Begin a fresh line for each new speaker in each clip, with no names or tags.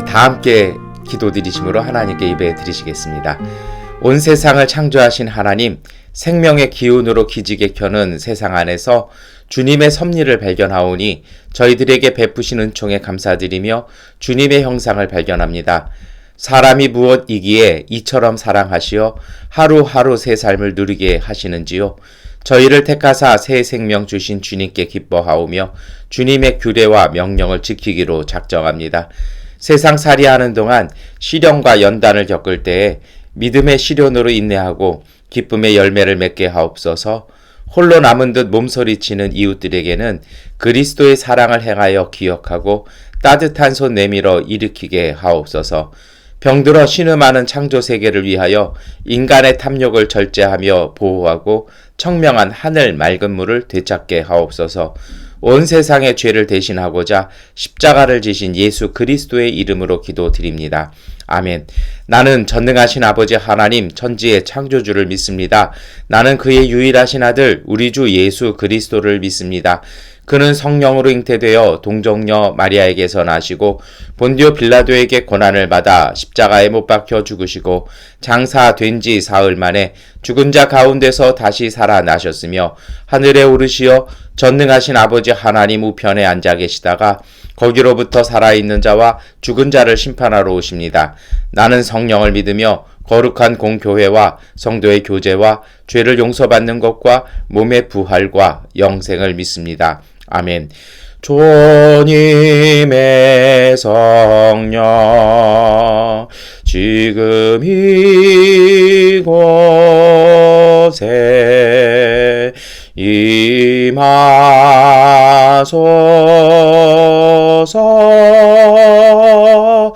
다 함께 기도드리심으로 하나님께 예배 드리시겠습니다. 온 세상을 창조하신 하나님, 생명의 기운으로 기지개 켜는 세상 안에서 주님의 섭리를 발견하오니 저희들에게 베푸신 은총에 감사드리며 주님의 형상을 발견합니다. 사람이 무엇이기에 이처럼 사랑하시어 하루하루 새 삶을 누리게 하시는지요. 저희를 택하사 새 생명 주신 주님께 기뻐하오며 주님의 규례와 명령을 지키기로 작정합니다. 세상 살이하는 동안 시련과 연단을 겪을 때에 믿음의 시련으로 인내하고 기쁨의 열매를 맺게 하옵소서. 홀로 남은 듯 몸서리치는 이웃들에게는 그리스도의 사랑을 행하여 기억하고 따뜻한 손 내밀어 일으키게 하옵소서. 병들어 신음하는 창조세계를 위하여 인간의 탐욕을 절제하며 보호하고 청명한 하늘 맑은 물을 되찾게 하옵소서. 온 세상의 죄를 대신하고자 십자가를 지신 예수 그리스도의 이름으로 기도드립니다. 아멘. 나는 전능하신 아버지 하나님 천지의 창조주를 믿습니다. 나는 그의 유일하신 아들 우리 주 예수 그리스도를 믿습니다. 그는 성령으로 잉태되어 동정녀 마리아에게서 나시고 본디오 빌라도에게 고난을 받아 십자가에 못 박혀 죽으시고 장사된 지 사흘 만에 죽은 자 가운데서 다시 살아나셨으며 하늘에 오르시어 전능하신 아버지 하나님 우편에 앉아 계시다가 거기로부터 살아있는 자와 죽은 자를 심판하러 오십니다. 나는 성령을 믿으며 거룩한 공교회와 성도의 교제와 죄를 용서받는 것과 몸의 부활과 영생을 믿습니다. 아멘. 주님의 성령 지금 이곳에 임하소서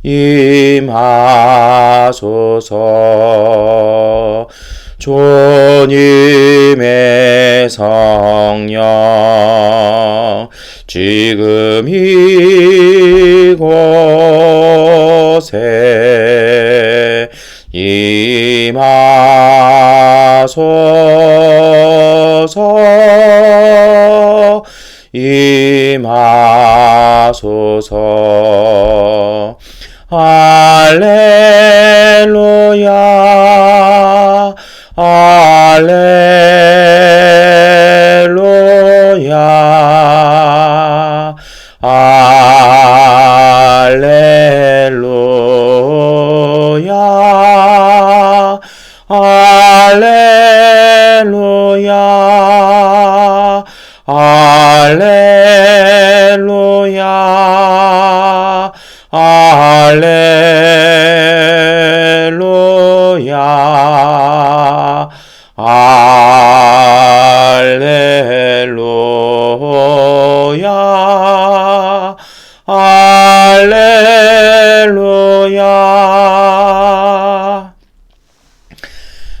임하소서. 주님의 성령 지금 이곳에 임하소서 임하소서. 할렐루야 할렐루야 할렐루야 할렐루야 할렐루야 할렐루야 할렐루야 할렐루야.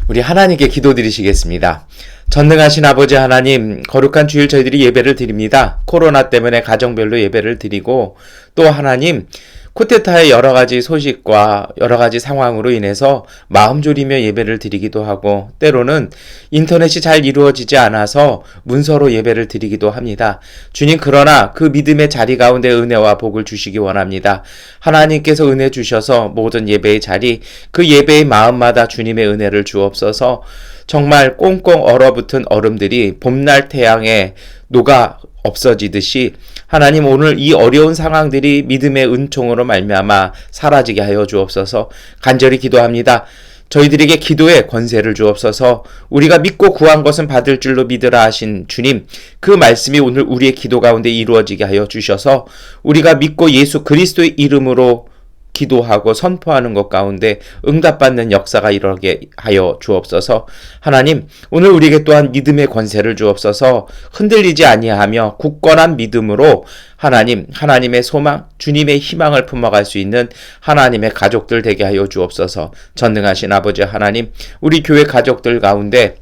우리 하나님께 기도드리시겠습니다. 전능하신 아버지 하나님, 거룩한 주일 저희들이 예배를 드립니다. 코로나 때문에 가정별로 예배를 드리고 또 하나님 쿠데타의 여러가지 소식과 여러가지 상황으로 인해서 마음 졸이며 예배를 드리기도 하고 때로는 인터넷이 잘 이루어지지 않아서 문서로 예배를 드리기도 합니다. 주님, 그러나 그 믿음의 자리 가운데 은혜와 복을 주시기 원합니다. 하나님께서 은혜 주셔서 모든 예배의 자리, 그 예배의 마음마다 주님의 은혜를 주옵소서. 정말 꽁꽁 얼어붙은 얼음들이 봄날 태양에 녹아 없어지듯이 하나님, 오늘 이 어려운 상황들이 믿음의 은총으로 말미암아 사라지게 하여 주옵소서. 간절히 기도합니다. 저희들에게 기도의 권세를 주옵소서. 우리가 믿고 구한 것은 받을 줄로 믿으라 하신 주님, 그 말씀이 오늘 우리의 기도 가운데 이루어지게 하여 주셔서 우리가 믿고 예수 그리스도의 이름으로 기도하고 선포하는 것 가운데 응답받는 역사가 일어나게 하여 주옵소서. 하나님, 오늘 우리에게 또한 믿음의 권세를 주옵소서. 흔들리지 아니하며 굳건한 믿음으로 하나님, 하나님의 소망, 주님의 희망을 품어갈 수 있는 하나님의 가족들 되게 하여 주옵소서. 전능하신 아버지 하나님, 우리 교회 가족들 가운데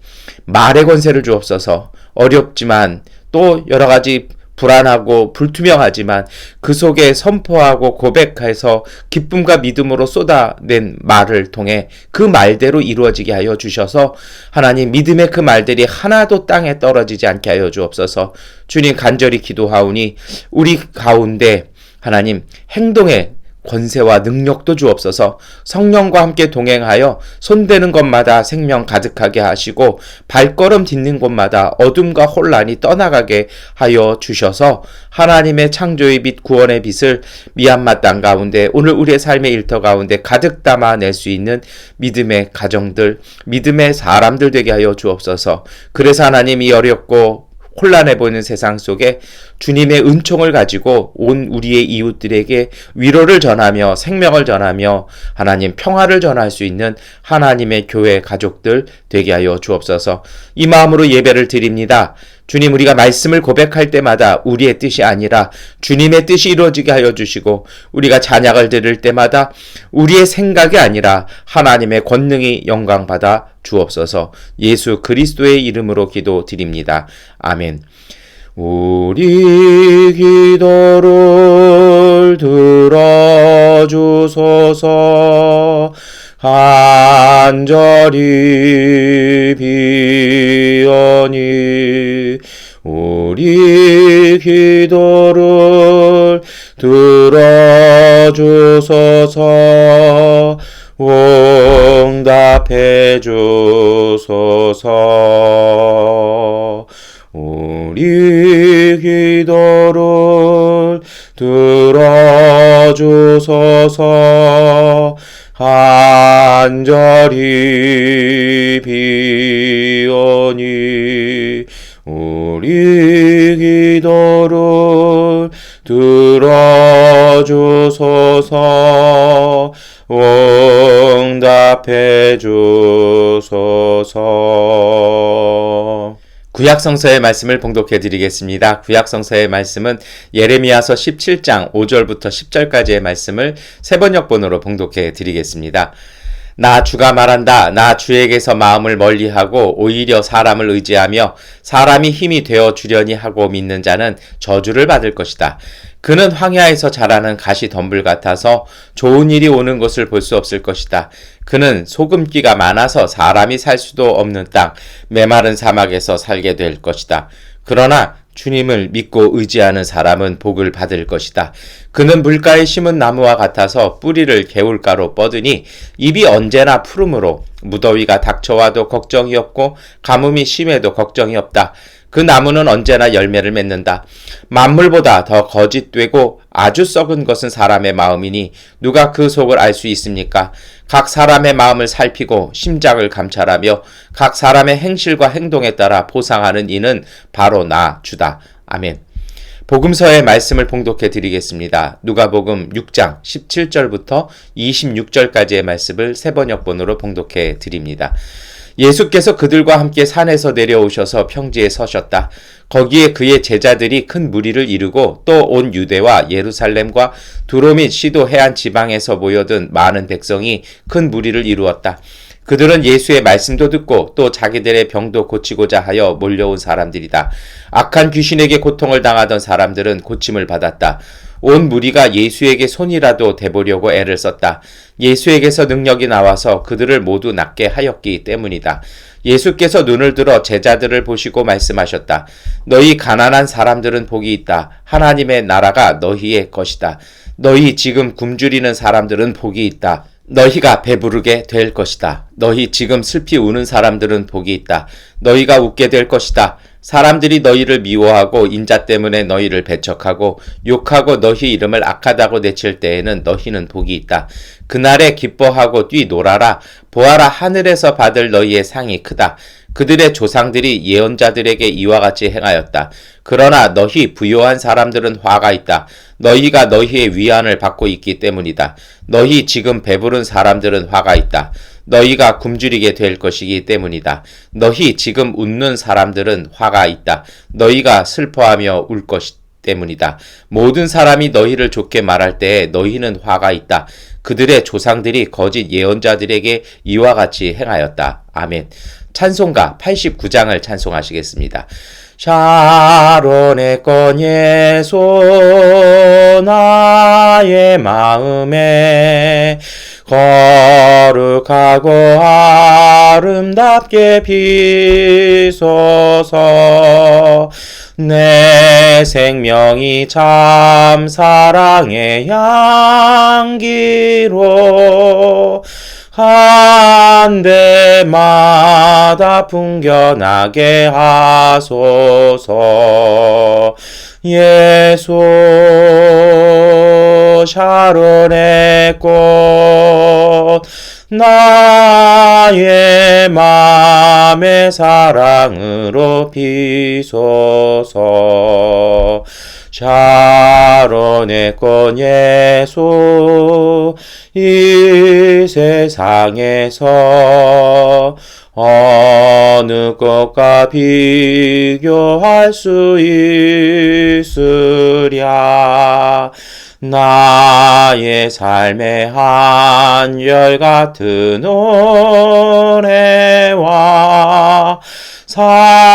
말의 권세를 주옵소서. 어렵지만 또 여러 가지 불안하고 불투명하지만 그 속에 선포하고 고백해서 기쁨과 믿음으로 쏟아낸 말을 통해 그 말대로 이루어지게 하여 주셔서 하나님, 믿음의 그 말들이 하나도 땅에 떨어지지 않게 하여 주옵소서. 주님, 간절히 기도하오니 우리 가운데 하나님 행동의 권세와 능력도 주옵소서. 성령과 함께 동행하여 손대는 것마다 생명 가득하게 하시고 발걸음 딛는 곳마다 어둠과 혼란이 떠나가게 하여 주셔서 하나님의 창조의 빛, 구원의 빛을 미얀마 땅 가운데 오늘 우리의 삶의 일터 가운데 가득 담아낼 수 있는 믿음의 가정들, 믿음의 사람들 되게 하여 주옵소서. 그래서 하나님이 어렵고 혼란해 보이는 세상 속에 주님의 은총을 가지고 온 우리의 이웃들에게 위로를 전하며 생명을 전하며 하나님 평화를 전할 수 있는 하나님의 교회 가족들 되게 하여 주옵소서. 이 마음으로 예배를 드립니다. 주님, 우리가 말씀을 고백할 때마다 우리의 뜻이 아니라 주님의 뜻이 이루어지게 하여 주시고, 우리가 찬양을 드릴 때마다 우리의 생각이 아니라 하나님의 권능이 영광받아 주옵소서. 예수 그리스도의 이름으로 기도드립니다. 아멘. 우리 기도를 들어주소서. 간절히 비오니 우리 기도를 들어주소서. 응답해 주소서. 우리 기도를 들어주소서. 간절히 비오니 우리 기도를 들어주소서. 응답해 주소서. 구약성서의 말씀을 봉독해 드리겠습니다. 구약성서의 말씀은 예레미야서 17장 5절부터 10절까지의 말씀을 세번역본으로 봉독해 드리겠습니다. 나 주가 말한다. 나 주에게서 마음을 멀리하고 오히려 사람을 의지하며 사람이 힘이 되어 주려니 하고 믿는 자는 저주를 받을 것이다. 그는 황야에서 자라는 가시 덤불 같아서 좋은 일이 오는 것을 볼 수 없을 것이다. 그는 소금기가 많아서 사람이 살 수도 없는 땅, 메마른 사막에서 살게 될 것이다. 그러나 주님을 믿고 의지하는 사람은 복을 받을 것이다. 그는 물가에 심은 나무와 같아서 뿌리를 개울가로 뻗으니 잎이 언제나 푸르므로 무더위가 닥쳐와도 걱정이 없고 가뭄이 심해도 걱정이 없다. 그 나무는 언제나 열매를 맺는다. 만물보다 더 거짓되고 아주 썩은 것은 사람의 마음이니 누가 그 속을 알 수 있습니까? 각 사람의 마음을 살피고 심장을 감찰하며 각 사람의 행실과 행동에 따라 보상하는 이는 바로 나 주다. 아멘. 복음서의 말씀을 봉독해 드리겠습니다. 누가복음 6장 17절부터 26절까지의 말씀을 세번역본으로 봉독해 드립니다. 예수께서 그들과 함께 산에서 내려오셔서 평지에 서셨다. 거기에 그의 제자들이 큰 무리를 이루고 또 온 유대와 예루살렘과 두로 및 시도 해안 지방에서 모여든 많은 백성이 큰 무리를 이루었다. 그들은 예수의 말씀도 듣고 또 자기들의 병도 고치고자 하여 몰려온 사람들이다. 악한 귀신에게 고통을 당하던 사람들은 고침을 받았다. 온 무리가 예수에게 손이라도 대보려고 애를 썼다. 예수에게서 능력이 나와서 그들을 모두 낫게 하였기 때문이다. 예수께서 눈을 들어 제자들을 보시고 말씀하셨다. 너희 가난한 사람들은 복이 있다. 하나님의 나라가 너희의 것이다. 너희 지금 굶주리는 사람들은 복이 있다. 너희가 배부르게 될 것이다. 너희 지금 슬피 우는 사람들은 복이 있다. 너희가 웃게 될 것이다. 사람들이 너희를 미워하고 인자 때문에 너희를 배척하고 욕하고 너희 이름을 악하다고 내칠 때에는 너희는 복이 있다. 그날에 기뻐하고 뛰놀아라. 보아라, 하늘에서 받을 너희의 상이 크다. 그들의 조상들이 예언자들에게 이와 같이 행하였다. 그러나 너희 부요한 사람들은 화가 있다. 너희가 너희의 위안을 받고 있기 때문이다. 너희 지금 배부른 사람들은 화가 있다. 너희가 굶주리게 될 것이기 때문이다. 너희 지금 웃는 사람들은 화가 있다. 너희가 슬퍼하며 울 것이다. 때문이다. 모든 사람이 너희를 좋게 말할 때에 너희는 화가 있다. 그들의 조상들이 거짓 예언자들에게 이와 같이 행하였다. 아멘. 찬송가 89장을 찬송하시겠습니다. 샤론의 건 예수 나의 마음에 거룩하고 아름답게 비소서. 내 생명이 참 사랑의 향기로 한 대마다 풍겨나게 하소서. 예수 샤론의 꽃 나의 맘의 사랑으로 비소서. 샤론의 꽃 예수 이 세상에서 어느 것과 비교할 수 있으랴. 나의 삶의 한결같은 노래와 사랑으로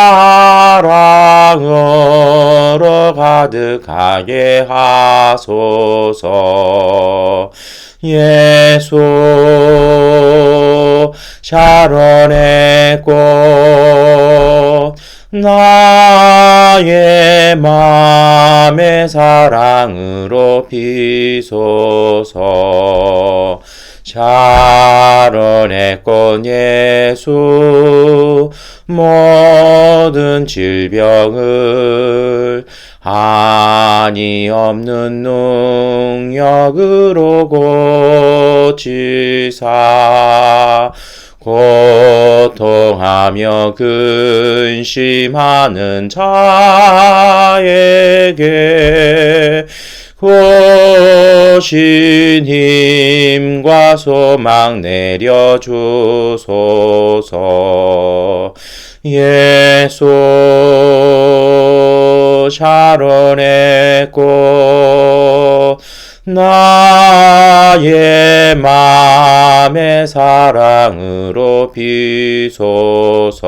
가득하게 하소서. 예수 샤론의 꽃 나의 맘의 사랑으로 비소서. 샤론의 꽃 예수 모든 질병을 한이 없는 능력으로 고치사 고통하며 근심하는 자에게 고신 힘과 소망 내려주소서. 예수 샤론의 꽃 나의 맘의 사랑으로 비소서.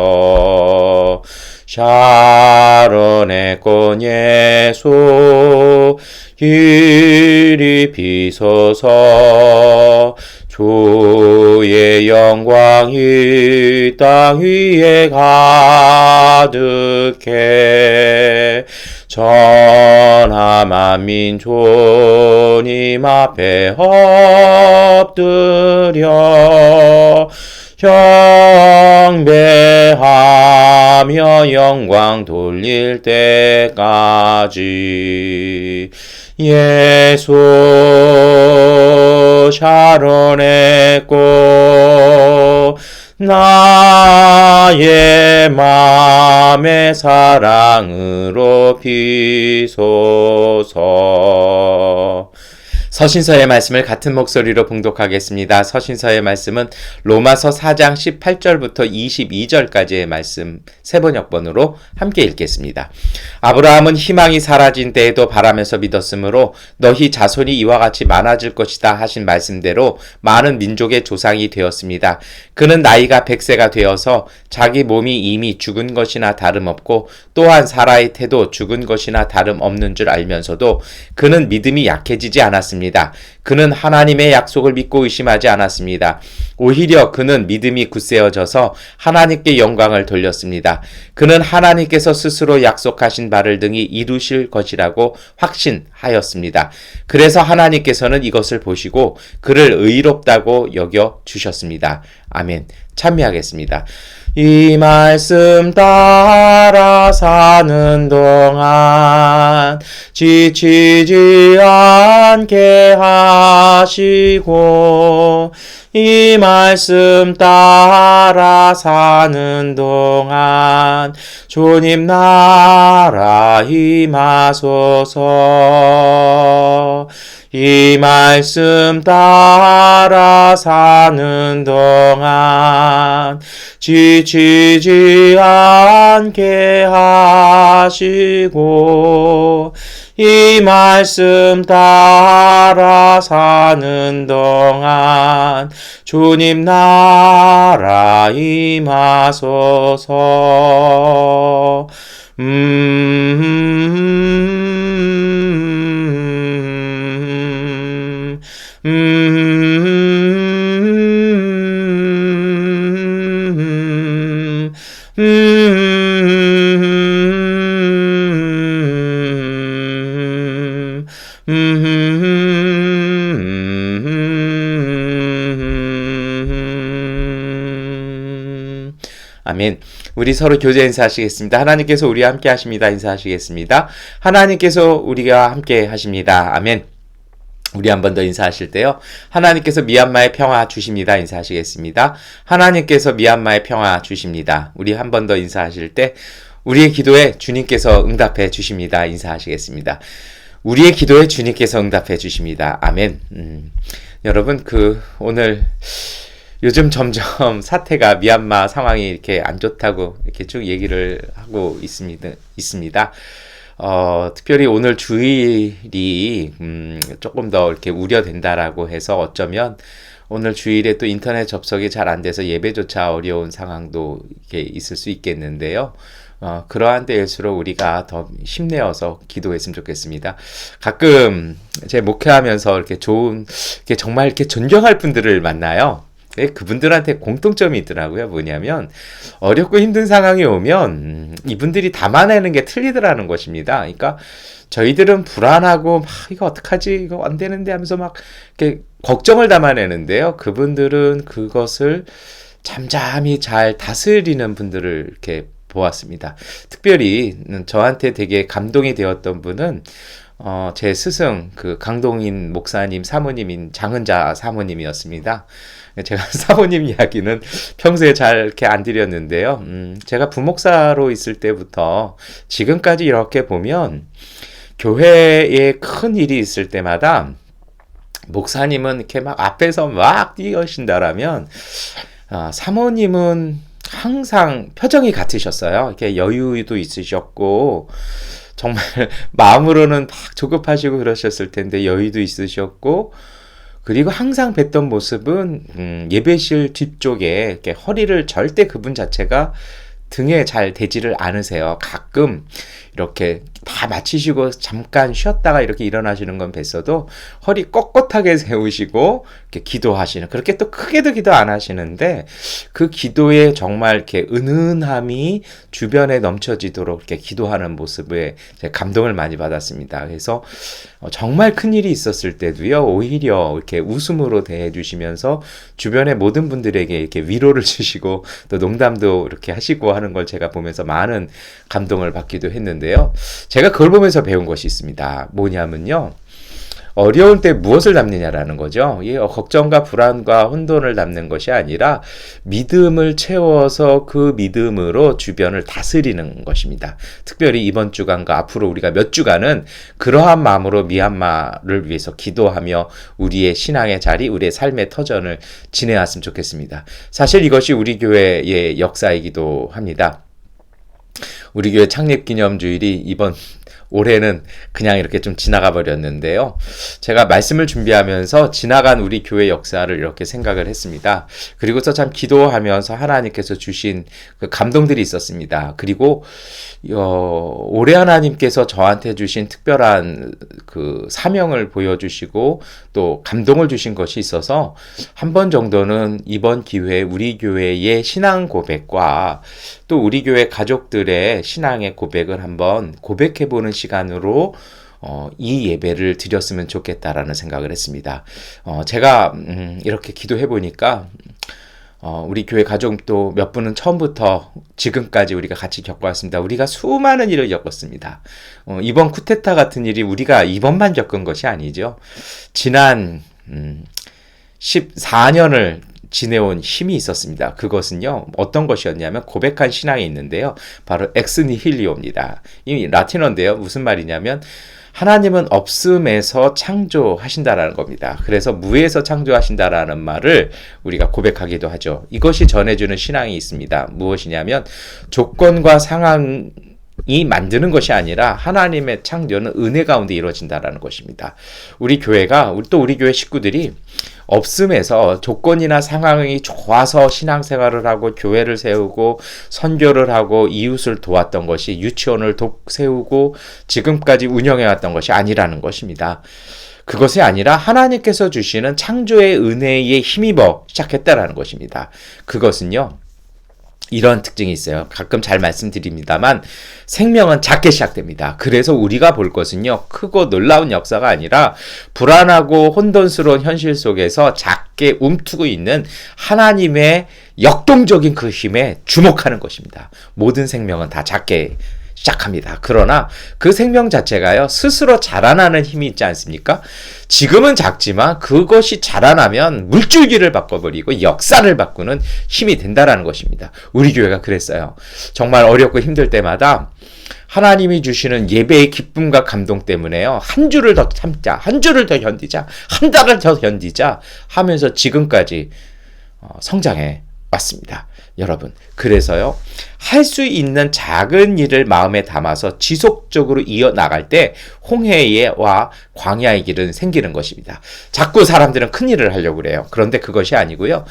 샤론의 꽃 예수 이리 비소서. 주의 영광이 땅 위에 가득해 전하 만민 주님 앞에 엎드려 경배하며 영광 돌릴 때까지. 예수 샤론의 꽃 나의 맘의 사랑으로 비소서. 서신서의 말씀을 같은 목소리로 봉독하겠습니다. 서신서의 말씀은 로마서 4장 18절부터 22절까지의 말씀 세번역번으로 함께 읽겠습니다. 아브라함은 희망이 사라진 때에도 바라면서 믿었으므로 너희 자손이 이와 같이 많아질 것이다 하신 말씀대로 많은 민족의 조상이 되었습니다. 그는 나이가 100세가 되어서 자기 몸이 이미 죽은 것이나 다름없고 또한 사라의 태도 죽은 것이나 다름없는 줄 알면서도 그는 믿음이 약해지지 않았습니다. 그는 하나님의 약속을 믿고 의심하지 않았습니다. 오히려 그는 믿음이 굳세어져서 하나님께 영광을 돌렸습니다. 그는 하나님께서 스스로 약속하신 바를 등이 이루실 것이라고 확신하였습니다. 그래서 하나님께서는 이것을 보시고 그를 의롭다고 여겨 주셨습니다. 아멘. 참여하겠습니다. 이 말씀 따라 사는 동안 지치지 않게 하시고 이 말씀 따라 사는 동안 주님 나라 임하소서. 이 말씀 따라 사는 동안 지치지 않게 하시고 이 말씀 따라 사는 동안 주님 나라 임하소서. 아멘. 우리 서로 교제 인사하시겠습니다. 하나님께서 우리와 함께 하십니다. 인사하시겠습니다. 하나님께서 우리와 함께 하십니다. 아멘. 우리 한 번 더 인사하실 때요. 하나님께서 미얀마의 평화 주십니다. 인사하시겠습니다. 하나님께서 미얀마의 평화 주십니다. 우리 한 번 더 인사하실 때 우리의 기도에 주님께서 응답해 주십니다. 인사하시겠습니다. 우리의 기도에 주님께서 응답해 주십니다. 아멘. 여러분 오늘 요즘 점점 사태가 미얀마 상황이 이렇게 안 좋다고 이렇게 쭉 얘기를 하고 있습니다. 특별히 오늘 주일이 조금 더 이렇게 우려된다라고 해서 어쩌면 오늘 주일에 또 인터넷 접속이 잘 안 돼서 예배조차 어려운 상황도 이렇게 있을 수 있겠는데요. 그러한 때일수록 우리가 더 힘내어서 기도했으면 좋겠습니다. 가끔 제 목회하면서 이렇게 정말 이렇게 존경할 분들을 만나요. 그분들한테 공통점이 있더라고요. 뭐냐면 어렵고 힘든 상황이 오면 이분들이 담아내는 게 틀리더라는 것입니다. 그러니까 저희들은 불안하고 이거 어떡하지? 이거 안 되는데 하면서 막 이렇게 걱정을 담아내는데요. 그분들은 그것을 잠잠히 잘 다스리는 분들을 이렇게 보았습니다. 특별히 저한테 되게 감동이 되었던 분은 제 스승 강동인 목사님 사모님인 장은자 사모님이었습니다. 제가 사모님 이야기는 평소에 잘 이렇게 안 드렸는데요. 제가 부목사로 있을 때부터 지금까지 이렇게 보면 교회에 큰 일이 있을 때마다 목사님은 이렇게 막 앞에서 막 뛰어신다라면 사모님은 항상 표정이 같으셨어요. 이렇게 여유도 있으셨고 정말 마음으로는 막 조급하시고 그러셨을 텐데 여유도 있으셨고 그리고 항상 뵀던 모습은 예배실 뒤쪽에 이렇게 허리를 절대 그분 자체가 등에 잘 대지를 않으세요. 가끔 이렇게 다 마치시고 잠깐 쉬었다가 이렇게 일어나시는 건 뵀어도 허리 꼿꼿하게 세우시고 이렇게 기도하시는, 그렇게 또 크게도 기도 안 하시는데 그 기도에 정말 이렇게 은은함이 주변에 넘쳐지도록 이렇게 기도하는 모습에 제가 감동을 많이 받았습니다. 그래서 정말 큰 일이 있었을 때도요, 오히려 이렇게 웃음으로 대해주시면서 주변의 모든 분들에게 이렇게 위로를 주시고 또 농담도 이렇게 하시고 하는 걸 제가 보면서 많은 감동을 받기도 했는데요. 제가 그걸 보면서 배운 것이 있습니다. 뭐냐면요, 어려울 때 무엇을 담느냐라는 거죠. 이 걱정과 불안과 혼돈을 담는 것이 아니라 믿음을 채워서 그 믿음으로 주변을 다스리는 것입니다. 특별히 이번 주간과 앞으로 우리가 몇 주간은 그러한 마음으로 미얀마를 위해서 기도하며 우리의 신앙의 자리, 우리의 삶의 터전을 지내왔으면 좋겠습니다. 사실 이것이 우리 교회의 역사이기도 합니다. 우리 교회 창립기념주일이 이번 올해는 그냥 이렇게 좀 지나가 버렸는데요. 제가 말씀을 준비하면서 지나간 우리 교회 역사를 이렇게 생각을 했습니다. 그리고서 참 기도하면서 하나님께서 주신 그 감동들이 있었습니다. 그리고 올해 하나님께서 저한테 주신 특별한 그 사명을 보여주시고 또 감동을 주신 것이 있어서 한 번 정도는 이번 기회에 우리 교회의 신앙 고백과 또 우리 교회 가족들의 신앙의 고백을 한번 고백해보는 시간으로 이 예배를 드렸으면 좋겠다라는 생각을 했습니다. 제가 이렇게 기도해보니까 우리 교회 가족도 몇 분은 처음부터 지금까지 우리가 같이 겪어왔습니다. 우리가 수많은 일을 겪었습니다. 이번 쿠데타 같은 일이 우리가 이번만 겪은 것이 아니죠. 지난 14년을 지내온 힘이 있었습니다. 그것은요, 어떤 것이었냐면 고백한 신앙이 있는데요. 바로 엑스니힐리오입니다. 이 라틴어인데요. 무슨 말이냐면 하나님은 없음에서 창조하신다라는 겁니다. 그래서 무에서 창조하신다라는 말을 우리가 고백하기도 하죠. 이것이 전해주는 신앙이 있습니다. 무엇이냐면 조건과 상황이 만드는 것이 아니라 하나님의 창조는 은혜 가운데 이루어진다라는 것입니다. 우리 교회가, 또 우리 교회 식구들이 없음에서 조건이나 상황이 좋아서 신앙생활을 하고 교회를 세우고 선교를 하고 이웃을 도왔던 것이 유치원을 세우고 지금까지 운영해왔던 것이 아니라는 것입니다. 그것이 아니라 하나님께서 주시는 창조의 은혜에 힘입어 시작했다라는 것입니다. 그것은요, 이런 특징이 있어요. 가끔 잘 말씀드립니다만 생명은 작게 시작됩니다. 그래서 우리가 볼 것은요, 크고 놀라운 역사가 아니라 불안하고 혼돈스러운 현실 속에서 작게 움트고 있는 하나님의 역동적인 그 힘에 주목하는 것입니다. 모든 생명은 다 작게 시작합니다. 그러나 그 생명 자체가요, 스스로 자라나는 힘이 있지 않습니까? 지금은 작지만 그것이 자라나면 물줄기를 바꿔버리고 역사를 바꾸는 힘이 된다라는 것입니다. 우리 교회가 그랬어요. 정말 어렵고 힘들 때마다 하나님이 주시는 예배의 기쁨과 감동 때문에요, 한 주를 더 참자, 한 주를 더 견디자, 한 달을 더 견디자 하면서 지금까지 성장해 왔습니다. 여러분, 그래서요, 할 수 있는 작은 일을 마음에 담아서 지속적으로 이어나갈 때 홍해와 광야의 길은 생기는 것입니다. 자꾸 사람들은 큰 일을 하려고 그래요. 그런데 그것이 아니고요,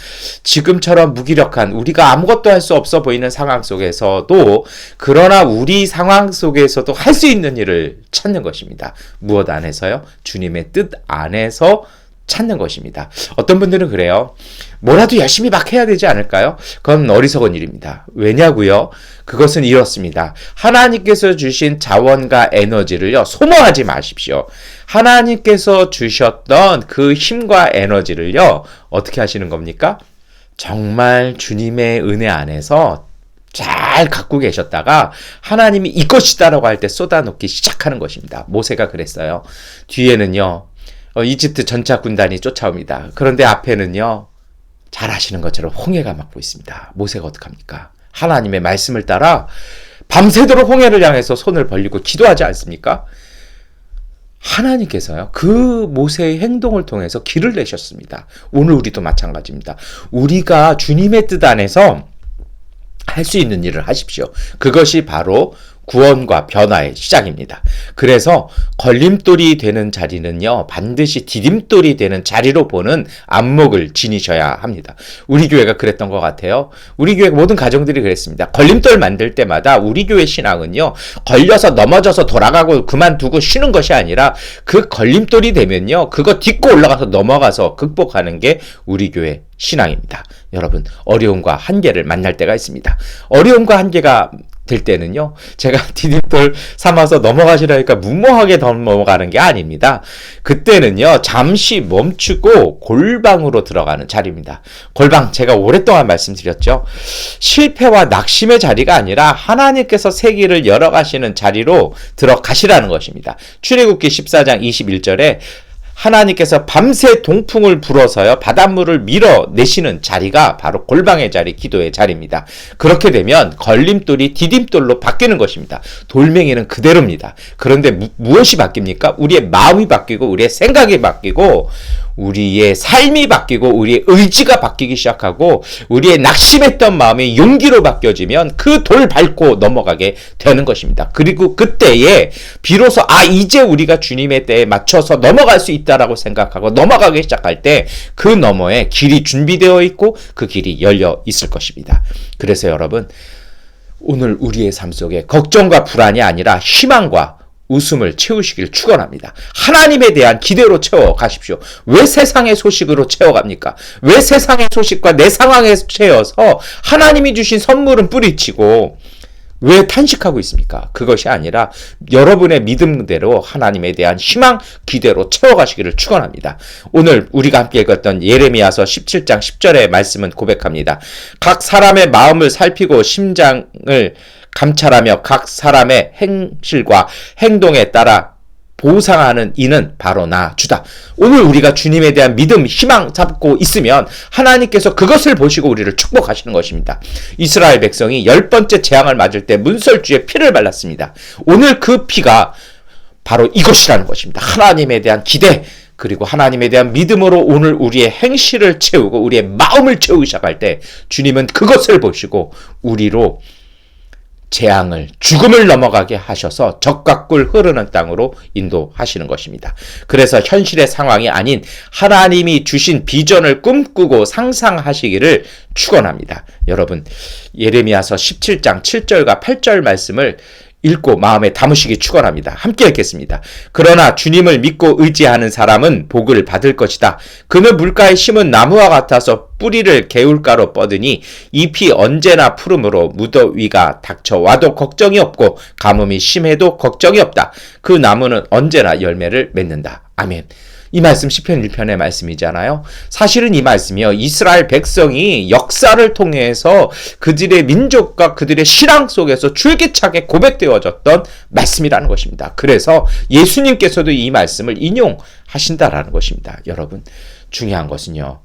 지금처럼 무기력한, 우리가 아무것도 할 수 없어 보이는 상황 속에서도, 그러나 우리 상황 속에서도 할 수 있는 일을 찾는 것입니다. 무엇 안에서요? 주님의 뜻 안에서 찾는 것입니다. 어떤 분들은 그래요. 뭐라도 열심히 막 해야 되지 않을까요? 그건 어리석은 일입니다. 왜냐고요? 그것은 이렇습니다. 하나님께서 주신 자원과 에너지를요, 소모하지 마십시오. 하나님께서 주셨던 그 힘과 에너지를요, 어떻게 하시는 겁니까? 정말 주님의 은혜 안에서 잘 갖고 계셨다가 하나님이 이것이다라고 할 때 쏟아놓기 시작하는 것입니다. 모세가 그랬어요. 뒤에는요, 이집트 전차 군단이 쫓아옵니다. 그런데 앞에는요, 잘 아시는 것처럼 홍해가 막고 있습니다. 모세가 어떡합니까? 하나님의 말씀을 따라 밤새도록 홍해를 향해서 손을 벌리고 기도하지 않습니까? 하나님께서요, 그 모세의 행동을 통해서 길을 내셨습니다. 오늘 우리도 마찬가지입니다. 우리가 주님의 뜻 안에서 할 수 있는 일을 하십시오. 그것이 바로 구원과 변화의 시작입니다. 그래서 걸림돌이 되는 자리는요, 반드시 디딤돌이 되는 자리로 보는 안목을 지니셔야 합니다. 우리 교회가 그랬던 것 같아요. 우리 교회 모든 가정들이 그랬습니다. 걸림돌 만들 때마다 우리 교회 신앙은요, 걸려서 넘어져서 돌아가고 그만두고 쉬는 것이 아니라 그 걸림돌이 되면요, 그거 딛고 올라가서 넘어가서 극복하는 게 우리 교회 신앙입니다. 여러분, 어려움과 한계를 만날 때가 있습니다. 어려움과 한계가 될 때는요, 제가 디딤돌 삼아서 넘어가시라니까 무모하게 넘어가는 게 아닙니다. 그때는요, 잠시 멈추고 골방으로 들어가는 자리입니다. 골방, 제가 오랫동안 말씀드렸죠. 실패와 낙심의 자리가 아니라 하나님께서 세기를 열어가시는 자리로 들어가시라는 것입니다. 출애굽기 14장 21절에 하나님께서 밤새 동풍을 불어서요, 바닷물을 밀어내시는 자리가 바로 골방의 자리, 기도의 자리입니다. 그렇게 되면 걸림돌이 디딤돌로 바뀌는 것입니다. 돌멩이는 그대로입니다. 그런데 무엇이 바뀝니까? 우리의 마음이 바뀌고, 우리의 생각이 바뀌고, 우리의 삶이 바뀌고, 우리의 의지가 바뀌기 시작하고, 우리의 낙심했던 마음이 용기로 바뀌어지면 그 돌 밟고 넘어가게 되는 것입니다. 그리고 그때에 비로소 이제 우리가 주님의 때에 맞춰서 넘어갈 수 있다라고 생각하고 넘어가기 시작할 때 그 너머에 길이 준비되어 있고 그 길이 열려 있을 것입니다. 그래서 여러분, 오늘 우리의 삶 속에 걱정과 불안이 아니라 희망과 웃음을 채우시길 축원합니다. 하나님에 대한 기대로 채워가십시오. 왜 세상의 소식으로 채워갑니까? 왜 세상의 소식과 내 상황에 채워서 하나님이 주신 선물은 뿌리치고 왜 탄식하고 있습니까? 그것이 아니라 여러분의 믿음대로 하나님에 대한 희망, 기대로 채워가시기를 축원합니다. 오늘 우리가 함께 읽었던 예레미야서 17장 10절의 말씀은 고백합니다. 각 사람의 마음을 살피고 심장을 감찰하며 각 사람의 행실과 행동에 따라 보상하는 이는 바로 나 주다. 오늘 우리가 주님에 대한 믿음, 희망 잡고 있으면 하나님께서 그것을 보시고 우리를 축복하시는 것입니다. 이스라엘 백성이 10번째 재앙을 맞을 때 문설주에 피를 발랐습니다. 오늘 그 피가 바로 이것이라는 것입니다. 하나님에 대한 기대, 그리고 하나님에 대한 믿음으로 오늘 우리의 행실을 채우고 우리의 마음을 채우기 시작할 때 주님은 그것을 보시고 우리로 재앙을, 죽음을 넘어가게 하셔서 적과 꿀 흐르는 땅으로 인도하시는 것입니다. 그래서 현실의 상황이 아닌 하나님이 주신 비전을 꿈꾸고 상상하시기를 축원합니다. 여러분, 예레미야서 17장 7절과 8절 말씀을 읽고 마음에 담으시기 축원합니다. 함께 읽겠습니다. 그러나 주님을 믿고 의지하는 사람은 복을 받을 것이다. 그는 물가에 심은 나무와 같아서 뿌리를 개울가로 뻗으니 잎이 언제나 푸르므로 무더위가 닥쳐와도 걱정이 없고 가뭄이 심해도 걱정이 없다. 그 나무는 언제나 열매를 맺는다. 아멘. 이 말씀 시편 1편의 말씀이잖아요. 사실은 이 말씀이요, 이스라엘 백성이 역사를 통해서 그들의 민족과 그들의 신앙 속에서 줄기차게 고백되어졌던 말씀이라는 것입니다. 그래서 예수님께서도 이 말씀을 인용하신다라는 것입니다. 여러분, 중요한 것은요,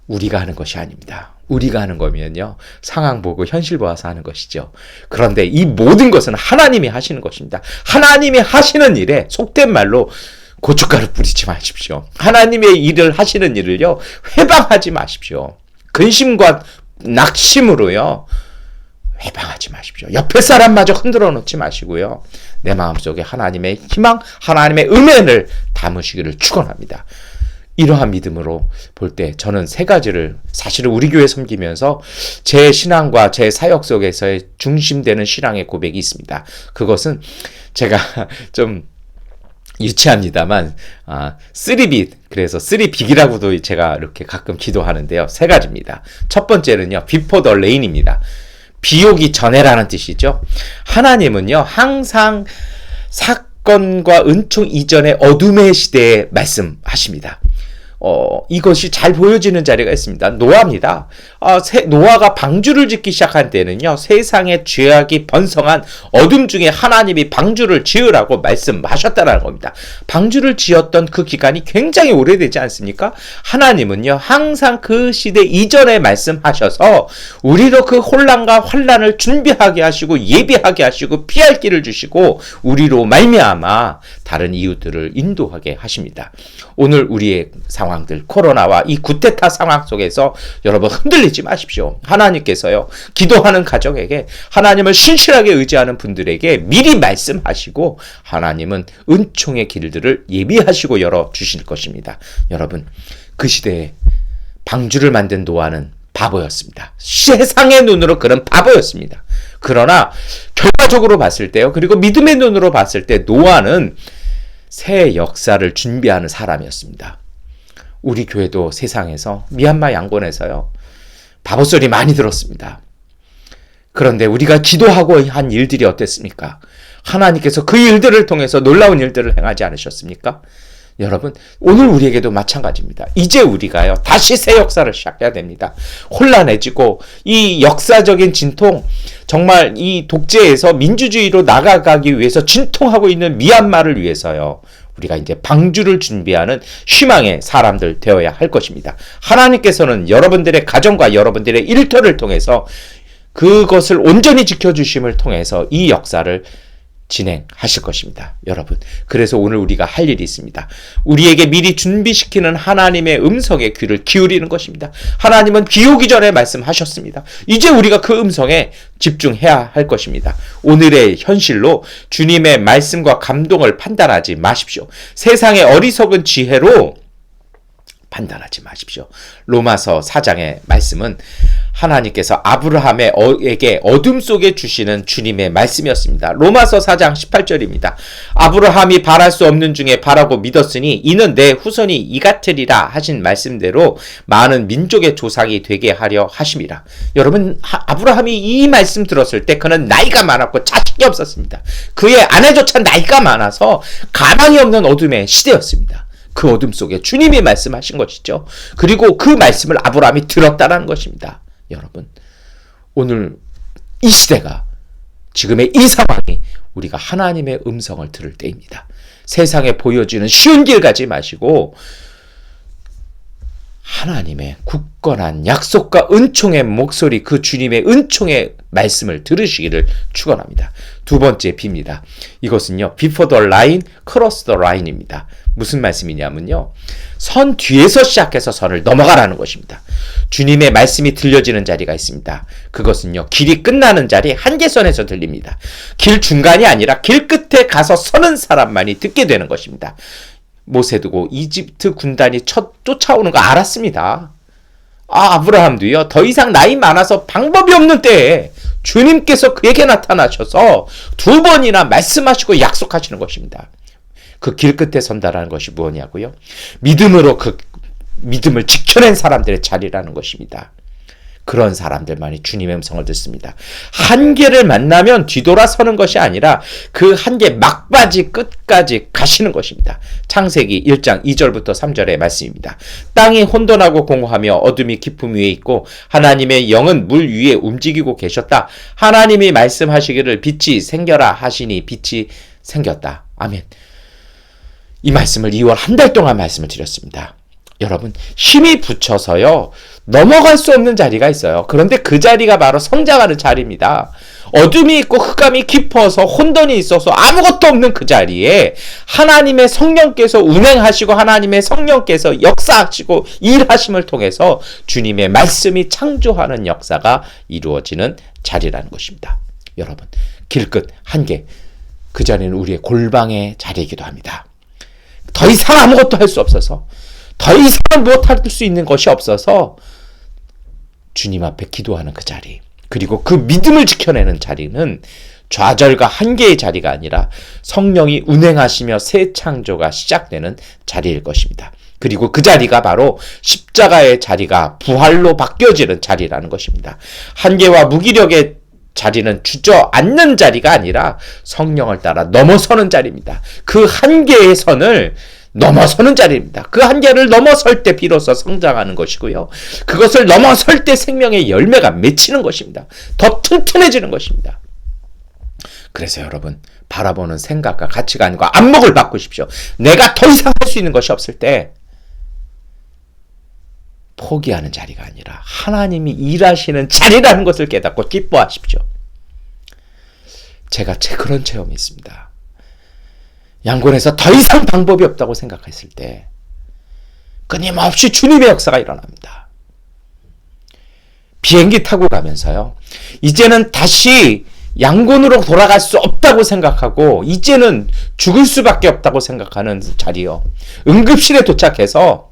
우리가 하는 것이 아닙니다. 우리가 하는 거면요, 상황 보고 현실 보아서 하는 것이죠. 그런데 이 모든 것은 하나님이 하시는 것입니다. 하나님이 하시는 일에 속된 말로 고춧가루 뿌리지 마십시오. 하나님의 일을 하시는 일을요, 회방하지 마십시오. 근심과 낙심으로요, 회방하지 마십시오. 옆에 사람마저 흔들어 놓지 마시고요, 내 마음속에 하나님의 희망, 하나님의 은혜를 담으시기를 축원합니다. 이러한 믿음으로 볼 때 저는 세 가지를, 사실은 우리 교회 섬기면서 제 신앙과 제 사역 속에서의 중심되는 신앙의 고백이 있습니다. 그것은 제가 좀 유치합니다만, 3빛, 그래서 3빅이라고도 제가 이렇게 가끔 기도하는데요. 세 가지입니다. 첫 번째는요, Before the Rain입니다. 비 오기 전에라는 뜻이죠. 하나님은요, 항상 사건과 은총 이전의 어둠의 시대에 말씀하십니다. 이것이 잘 보여지는 자리가 있습니다. 노아입니다. 노아가 방주를 짓기 시작한 때는요, 세상에 죄악이 번성한 어둠 중에 하나님이 방주를 지으라고 말씀하셨다는 겁니다. 방주를 지었던 그 기간이 굉장히 오래되지 않습니까? 하나님은요, 항상 그 시대 이전에 말씀하셔서 우리로 그 혼란과 환란을 준비하게 하시고 예비하게 하시고 피할 길을 주시고 우리로 말미암아 다른 이웃들을 인도하게 하십니다. 오늘 우리의 상황들, 코로나와 이 구테타 상황 속에서 여러분 흔들리지 마십시오. 하나님께서요, 기도하는 가정에게, 하나님을 신실하게 의지하는 분들에게 미리 말씀하시고 하나님은 은총의 길들을 예비하시고 열어주실 것입니다. 여러분, 그 시대에 방주를 만든 노아는 바보였습니다. 세상의 눈으로 그런 바보였습니다. 그러나 결과적으로 봤을 때요, 그리고 믿음의 눈으로 봤을 때 노아는 새 역사를 준비하는 사람이었습니다. 우리 교회도 세상에서 미얀마 양곤에서요, 바보 소리 많이 들었습니다. 그런데 우리가 기도하고 한 일들이 어땠습니까? 하나님께서 그 일들을 통해서 놀라운 일들을 행하지 않으셨습니까? 여러분, 오늘 우리에게도 마찬가지입니다. 이제 우리가요, 다시 새 역사를 시작해야 됩니다. 혼란해지고 이 역사적인 진통, 정말 이 독재에서 민주주의로 나아가기 위해서 진통하고 있는 미얀마를 위해서요, 우리가 이제 방주를 준비하는 희망의 사람들 되어야 할 것입니다. 하나님께서는 여러분들의 가정과 여러분들의 일터를 통해서 그것을 온전히 지켜주심을 통해서 이 역사를 진행하실 것입니다. 여러분, 그래서 오늘 우리가 할 일이 있습니다. 우리에게 미리 준비시키는 하나님의 음성에 귀를 기울이는 것입니다. 하나님은 비 오기 전에 말씀하셨습니다. 이제 우리가 그 음성에 집중해야 할 것입니다. 오늘의 현실로 주님의 말씀과 감동을 판단하지 마십시오. 세상의 어리석은 지혜로 판단하지 마십시오. 로마서 4장의 말씀은 하나님께서 아브라함에게 어둠 속에 주시는 주님의 말씀이었습니다. 로마서 4장 18절입니다. 아브라함이 바랄 수 없는 중에 바라고 믿었으니 이는 내 후손이 이같으리라 하신 말씀대로 많은 민족의 조상이 되게 하려 하심이라. 여러분, 아브라함이 이 말씀 들었을 때 그는 나이가 많았고 자식이 없었습니다. 그의 아내조차 나이가 많아서 가망이 없는 어둠의 시대였습니다. 그 어둠 속에 주님이 말씀하신 것이죠. 그리고 그 말씀을 아브라함이 들었다는 것입니다. 여러분, 오늘 이 시대가, 지금의 이 상황이 우리가 하나님의 음성을 들을 때입니다. 세상에 보여지는 쉬운 길 가지 마시고 하나님의 굳건한 약속과 은총의 목소리, 그 주님의 은총의 말씀을 들으시기를 축원합니다. 두 번째 B입니다. 이것은요, Before the line, Cross the line입니다. 무슨 말씀이냐면요, 선 뒤에서 시작해서 선을 넘어가라는 것입니다. 주님의 말씀이 들려지는 자리가 있습니다. 그것은요, 길이 끝나는 자리 한계선에서 들립니다. 길 중간이 아니라 길 끝에 가서 서는 사람만이 듣게 되는 것입니다. 모세 두고 이집트 군단이 쫓아오는 거 알았습니다. 아브라함도요, 더 이상 나이 많아서 방법이 없는 때에 주님께서 그에게 나타나셔서 2번이나 말씀하시고 약속하시는 것입니다. 그 길 끝에 선다라는 것이 무엇이냐고요? 믿음으로 그 믿음을 지켜낸 사람들의 자리라는 것입니다. 그런 사람들만이 주님의 음성을 듣습니다. 한계를 만나면 뒤돌아서는 것이 아니라 그 한계 막바지 끝까지 가시는 것입니다. 창세기 1장 2절부터 3절의 말씀입니다. 땅이 혼돈하고 공허하며 어둠이 깊음 위에 있고 하나님의 영은 물 위에 움직이고 계셨다. 하나님이 말씀하시기를 빛이 생겨라 하시니 빛이 생겼다. 아멘. 이 말씀을 2월 한 달 동안 말씀을 드렸습니다. 여러분, 힘이 붙여서요 넘어갈 수 없는 자리가 있어요. 그런데 그 자리가 바로 성장하는 자리입니다. 어둠이 있고 흑암이 깊어서 혼돈이 있어서 아무것도 없는 그 자리에 하나님의 성령께서 운행하시고 하나님의 성령께서 역사하시고 일하심을 통해서 주님의 말씀이 창조하는 역사가 이루어지는 자리라는 것입니다. 여러분, 길끝 한계, 그 자리는 우리의 골방의 자리이기도 합니다. 더 이상 아무것도 할 수 없어서, 더 이상 무엇할 수 있는 것이 없어서 주님 앞에 기도하는 그 자리, 그리고 그 믿음을 지켜내는 자리는 좌절과 한계의 자리가 아니라 성령이 운행하시며 새 창조가 시작되는 자리일 것입니다. 그리고 그 자리가 바로 십자가의 자리가 부활로 바뀌어지는 자리라는 것입니다. 한계와 무기력의 자리는 주저앉는 자리가 아니라 성령을 따라 넘어서는 자리입니다. 그 한계의 선을 넘어서는 자리입니다. 그 한계를 넘어설 때 비로소 성장하는 것이고요. 그것을 넘어설 때 생명의 열매가 맺히는 것입니다. 더 튼튼해지는 것입니다. 그래서 여러분, 바라보는 생각과 가치관과 안목을 바꾸십시오. 내가 더 이상 할 수 있는 것이 없을 때 포기하는 자리가 아니라 하나님이 일하시는 자리라는 것을 깨닫고 기뻐하십시오. 제가 그런 체험이 있습니다. 양곤에서 더 이상 방법이 없다고 생각했을 때 끊임없이 주님의 역사가 일어납니다. 비행기 타고 가면서요, 이제는 다시 양곤으로 돌아갈 수 없다고 생각하고 이제는 죽을 수밖에 없다고 생각하는 자리요, 응급실에 도착해서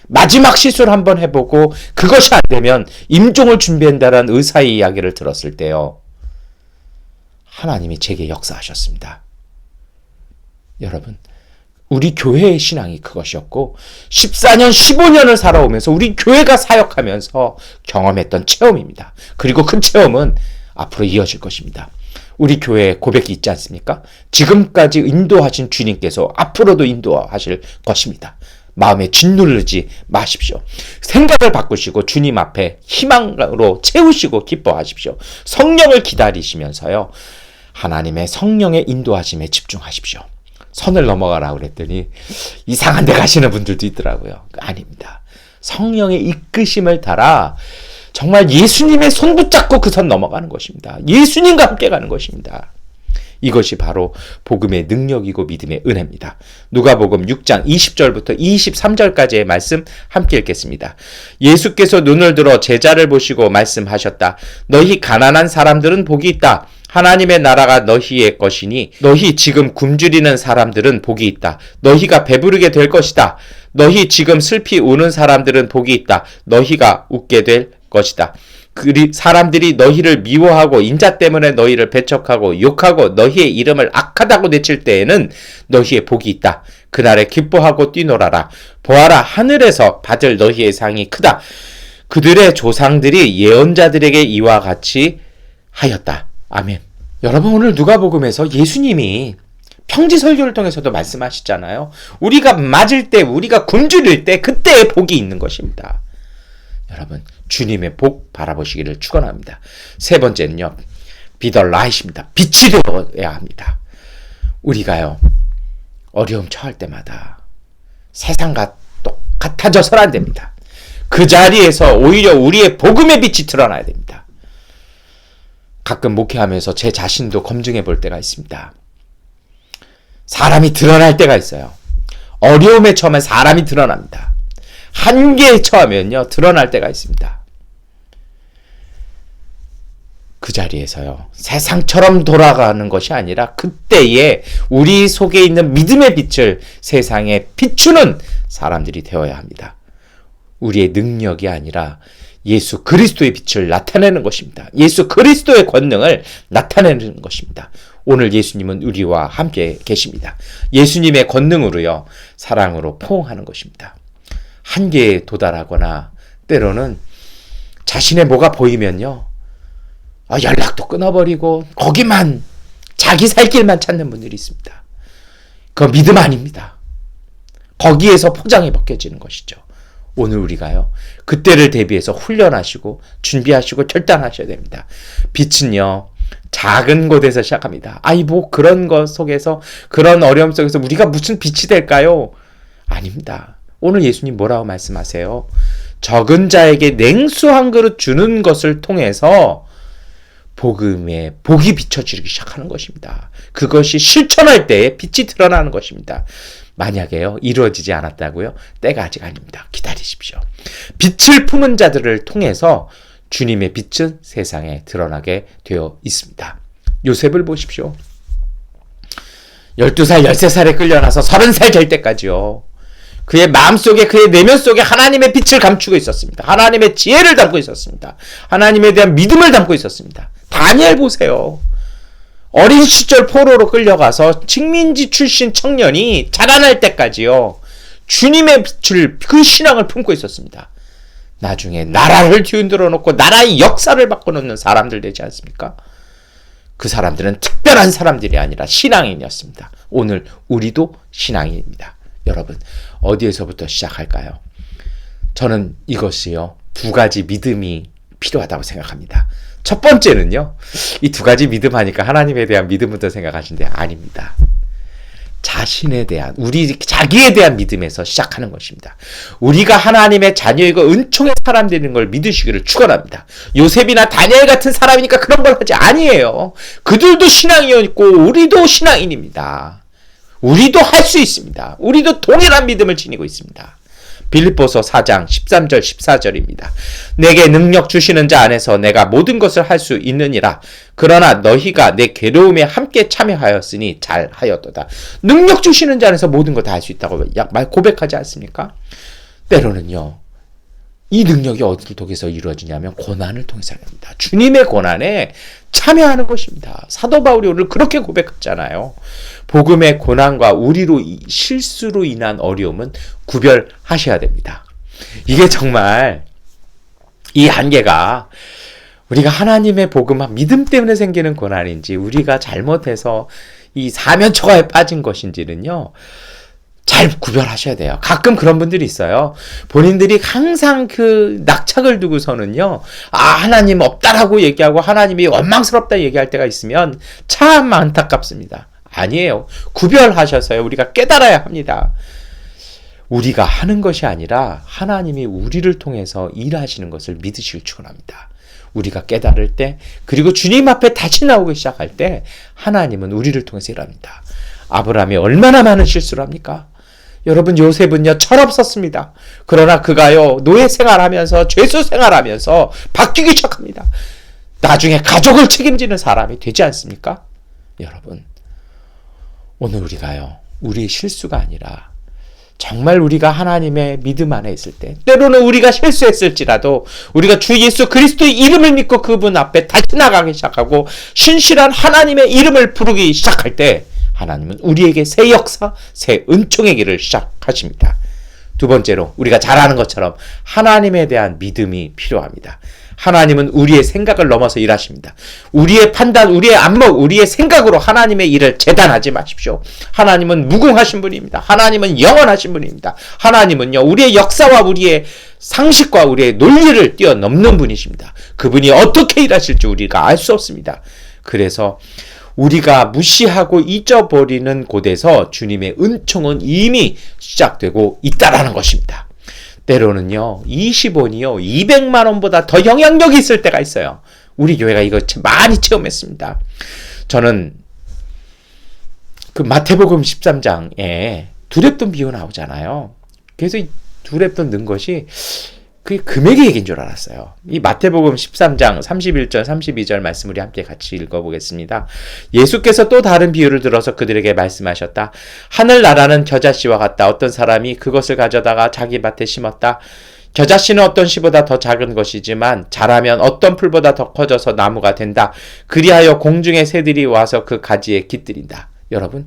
마지막 시술 한번 해보고 그것이 안 되면 임종을 준비한다는 의사의 이야기를 들었을 때요, 하나님이 제게 역사하셨습니다. 여러분, 우리 교회의 신앙이 그것이었고 14년, 15년을 살아오면서 우리 교회가 사역하면서 경험했던 체험입니다. 그리고 그 체험은 앞으로 이어질 것입니다. 우리 교회에 고백이 있지 않습니까? 지금까지 인도하신 주님께서 앞으로도 인도하실 것입니다. 마음에 짓누르지 마십시오. 생각을 바꾸시고 주님 앞에 희망으로 채우시고 기뻐하십시오. 성령을 기다리시면서요, 하나님의 성령의 인도하심에 집중하십시오. 선을 넘어가라 그랬더니 이상한 데 가시는 분들도 있더라고요. 아닙니다. 성령의 이끄심을 따라 정말 예수님의 손 붙잡고 그 선 넘어가는 것입니다. 예수님과 함께 가는 것입니다. 이것이 바로 복음의 능력이고 믿음의 은혜입니다. 누가복음 6장 20절부터 23절까지의 말씀 함께 읽겠습니다. 예수께서 눈을 들어 제자를 보시고 말씀하셨다. 너희 가난한 사람들은 복이 있다. 하나님의 나라가 너희의 것이니 너희 지금 굶주리는 사람들은 복이 있다. 너희가 배부르게 될 것이다. 너희 지금 슬피 우는 사람들은 복이 있다. 너희가 웃게 될 것이다. 사람들이 너희를 미워하고 인자 때문에 너희를 배척하고 욕하고 너희의 이름을 악하다고 내칠 때에는 너희의 복이 있다. 그날에 기뻐하고 뛰놀아라. 보아라, 하늘에서 받을 너희의 상이 크다. 그들의 조상들이 예언자들에게 이와 같이 하였다. 아멘. 여러분, 오늘 누가복음에서 예수님이 평지 설교를 통해서도 말씀하시잖아요. 우리가 맞을 때, 우리가 굶주릴 때 그때의 복이 있는 것입니다. 여러분, 주님의 복 바라보시기를 축원합니다. 세 번째는요, be the light입니다. 빛이 되어야 합니다. 우리가요, 어려움 처할 때마다 세상과 똑같아져서는 안 됩니다. 그 자리에서 오히려 우리의 복음의 빛이 드러나야 됩니다. 가끔 목회하면서 제 자신도 검증해 볼 때가 있습니다. 사람이 드러날 때가 있어요. 어려움에 처하면 사람이 드러납니다. 한계에 처하면요, 드러날 때가 있습니다. 그 자리에서요, 세상처럼 돌아가는 것이 아니라 그때에 우리 속에 있는 믿음의 빛을 세상에 비추는 사람들이 되어야 합니다. 우리의 능력이 아니라 예수 그리스도의 빛을 나타내는 것입니다. 예수 그리스도의 권능을 나타내는 것입니다. 오늘 예수님은 우리와 함께 계십니다. 예수님의 권능으로요, 사랑으로 포옹하는 것입니다. 한계에 도달하거나 때로는 자신의 뭐가 보이면요, 연락도 끊어버리고 거기만 자기 살 길만 찾는 분들이 있습니다. 그거 믿음 아닙니다. 거기에서 포장이 벗겨지는 것이죠. 오늘 우리가요, 그때를 대비해서 훈련하시고 준비하시고 결단하셔야 됩니다. 빛은요, 작은 곳에서 시작합니다. 뭐 그런 것 속에서, 그런 어려움 속에서 우리가 무슨 빛이 될까요? 아닙니다. 오늘 예수님 뭐라고 말씀하세요? 적은 자에게 냉수 한 그릇 주는 것을 통해서 복음의 복이 비춰지기 시작하는 것입니다. 그것이 실천할 때에 빛이 드러나는 것입니다. 만약에요, 이루어지지 않았다고요? 때가 아직 아닙니다. 기다리십시오. 빛을 품은 자들을 통해서 주님의 빛은 세상에 드러나게 되어 있습니다. 요셉을 보십시오. 12살, 13살에 끌려나서 30살 될 때까지요, 그의 마음속에, 그의 내면 속에 하나님의 빛을 감추고 있었습니다. 하나님의 지혜를 담고 있었습니다. 하나님에 대한 믿음을 담고 있었습니다. 다니엘 보세요. 어린 시절 포로로 끌려가서 식민지 출신 청년이 자라날 때까지요, 주님의 빛을, 그 신앙을 품고 있었습니다. 나중에 나라를 뒤흔들어 놓고 나라의 역사를 바꿔놓는 사람들 되지 않습니까? 그 사람들은 특별한 사람들이 아니라 신앙인이었습니다. 오늘 우리도 신앙인입니다. 여러분, 어디에서부터 시작할까요? 저는 이것이요, 2가지 믿음이 필요하다고 생각합니다. 첫 번째는요, 이 2가지 믿음 하니까 하나님에 대한 믿음부터 생각하시는데 아닙니다. 자신에 대한, 자기에 대한 믿음에서 시작하는 것입니다. 우리가 하나님의 자녀이고 은총의 사람 되는 걸 믿으시기를 축원합니다. 요셉이나 다니엘 같은 사람이니까 그런 걸 하지 아니에요. 그들도 신앙이었고 우리도 신앙인입니다. 우리도 할 수 있습니다. 우리도 동일한 믿음을 지니고 있습니다. 빌립보서 4장 13절 14절입니다. 내게 능력 주시는 자 안에서 내가 모든 것을 할 수 있느니라. 그러나 너희가 내 괴로움에 함께 참여하였으니 잘하였도다. 능력 주시는 자 안에서 모든 것 다 할 수 있다고 고백하지 않습니까? 때로는요, 이 능력이 어디를 통해서 이루어지냐면 고난을 통해서 합니다. 주님의 고난에 참여하는 것입니다. 사도 바울이 오늘 그렇게 고백했잖아요. 복음의 고난과 우리로 실수로 인한 어려움은 구별하셔야 됩니다. 이게 정말 이 한계가 우리가 하나님의 복음, 믿음 때문에 생기는 고난인지 우리가 잘못해서 이 사면초가에 빠진 것인지는요, 잘 구별하셔야 돼요. 가끔 그런 분들이 있어요. 본인들이 항상 그 낙착을 두고서는요, 하나님 없다라고 얘기하고 하나님이 원망스럽다 얘기할 때가 있으면 참 안타깝습니다. 아니에요. 구별하셔서요, 우리가 깨달아야 합니다. 우리가 하는 것이 아니라 하나님이 우리를 통해서 일하시는 것을 믿으시길 축원합니다. 우리가 깨달을 때, 그리고 주님 앞에 다시 나오기 시작할 때 하나님은 우리를 통해서 일합니다. 아브라함이 얼마나 많은 실수를 합니까? 여러분, 요셉은요, 철없었습니다. 그러나 그가요, 노예 생활하면서, 죄수 생활하면서 바뀌기 시작합니다. 나중에 가족을 책임지는 사람이 되지 않습니까? 여러분, 오늘 우리가요, 우리의 실수가 아니라 정말 우리가 하나님의 믿음 안에 있을 때, 때로는 우리가 실수했을지라도 우리가 주 예수 그리스도의 이름을 믿고 그분 앞에 다시 나가기 시작하고 신실한 하나님의 이름을 부르기 시작할 때 하나님은 우리에게 새 역사, 새 은총의 길을 시작하십니다. 2번째로, 우리가 잘 아는 것처럼 하나님에 대한 믿음이 필요합니다. 하나님은 우리의 생각을 넘어서 일하십니다. 우리의 판단, 우리의 안목, 우리의 생각으로 하나님의 일을 재단하지 마십시오. 하나님은 무궁하신 분입니다. 하나님은 영원하신 분입니다. 하나님은요, 우리의 역사와 우리의 상식과 우리의 논리를 뛰어넘는 분이십니다. 그분이 어떻게 일하실지 우리가 알 수 없습니다. 그래서 우리가 무시하고 잊어버리는 곳에서 주님의 은총은 이미 시작되고 있다라는 것입니다. 때로는요, 20원이요, 200만 원보다 더 영향력이 있을 때가 있어요. 우리 교회가 이거 많이 체험했습니다. 저는 그 마태복음 13장에 두렙돈 비유 나오잖아요. 그래서 이 두렙돈 넣은 것이 그게 금액의 얘기인 줄 알았어요. 이 마태복음 13장 31절 32절 말씀 우리 함께 같이 읽어보겠습니다. 예수께서 또 다른 비유를 들어서 그들에게 말씀하셨다. 하늘나라는 겨자씨와 같다. 어떤 사람이 그것을 가져다가 자기 밭에 심었다. 겨자씨는 어떤 씨보다 더 작은 것이지만 자라면 어떤 풀보다 더 커져서 나무가 된다. 그리하여 공중의 새들이 와서 그 가지에 깃들인다. 여러분,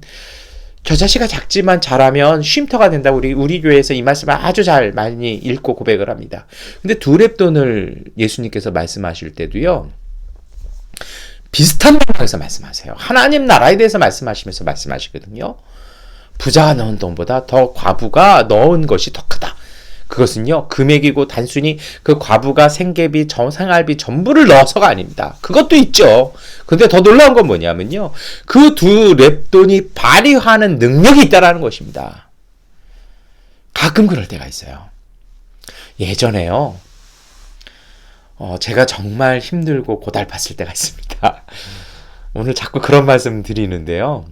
겨자씨가 작지만 자라면 쉼터가 된다. 우리 교회에서 이 말씀을 아주 잘 많이 읽고 고백을 합니다. 근데 두 렙돈을 예수님께서 말씀하실 때도요, 비슷한 방향에서 말씀하세요. 하나님 나라에 대해서 말씀하시면서 말씀하시거든요. 부자가 넣은 돈보다 더 과부가 넣은 것이 더 크다. 그것은요, 금액이고 단순히 그 과부가 생계비, 생활비 전부를 넣어서가 아닙니다. 그것도 있죠. 근데 더 놀라운 건 뭐냐면요, 그 두 렙돈이 발휘하는 능력이 있다라는 것입니다. 가끔 그럴 때가 있어요. 예전에요, 제가 정말 힘들고 고달팠을 때가 있습니다. 오늘 자꾸 그런 말씀 드리는데요.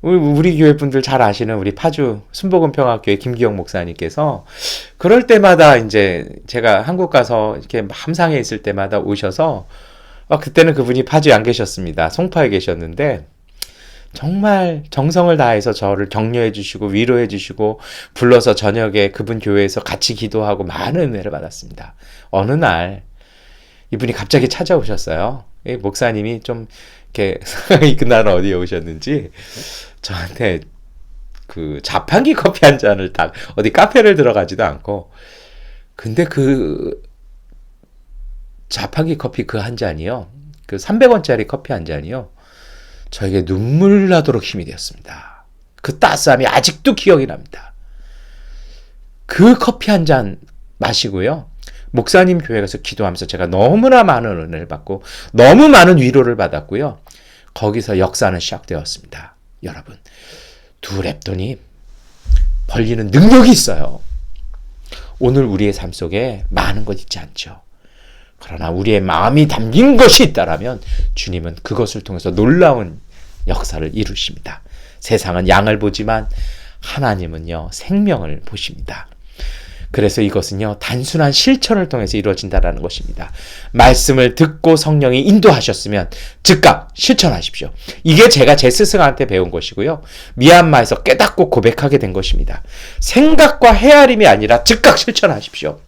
우리 교회 분들 잘 아시는 우리 파주 순복음평화교회 김기영 목사님께서 그럴 때마다 이제 제가 한국 가서 이렇게 함상에 있을 때마다 오셔서, 그때는 그분이 파주에 안 계셨습니다. 송파에 계셨는데 정말 정성을 다해서 저를 격려해 주시고 위로해 주시고 불러서 저녁에 그분 교회에서 같이 기도하고 많은 은혜를 받았습니다. 어느 날 이분이 갑자기 찾아오셨어요. 목사님이 좀 이렇게 그날은 어디에 오셨는지 저한테 그 자판기 커피 한 잔을 딱, 어디 카페를 들어가지도 않고, 근데 그 자판기 커피 그 한 잔이요, 그 300원짜리 커피 한 잔이요, 저에게 눈물 나도록 힘이 되었습니다. 그 따스함이 아직도 기억이 납니다. 그 커피 한 잔 마시고요, 목사님 교회 가서 기도하면서 제가 너무나 많은 은혜를 받고 너무 많은 위로를 받았고요, 거기서 역사는 시작되었습니다. 여러분, 두 렙돈이 벌리는 능력이 있어요. 오늘 우리의 삶 속에 많은 것 있지 않죠. 그러나 우리의 마음이 담긴 것이 있다라면 주님은 그것을 통해서 놀라운 역사를 이루십니다. 세상은 양을 보지만 하나님은요, 생명을 보십니다. 그래서 이것은요, 단순한 실천을 통해서 이루어진다는 것입니다. 말씀을 듣고 성령이 인도하셨으면 즉각 실천하십시오. 이게 제가 제 스승한테 배운 것이고요, 미얀마에서 깨닫고 고백하게 된 것입니다. 생각과 헤아림이 아니라 즉각 실천하십시오.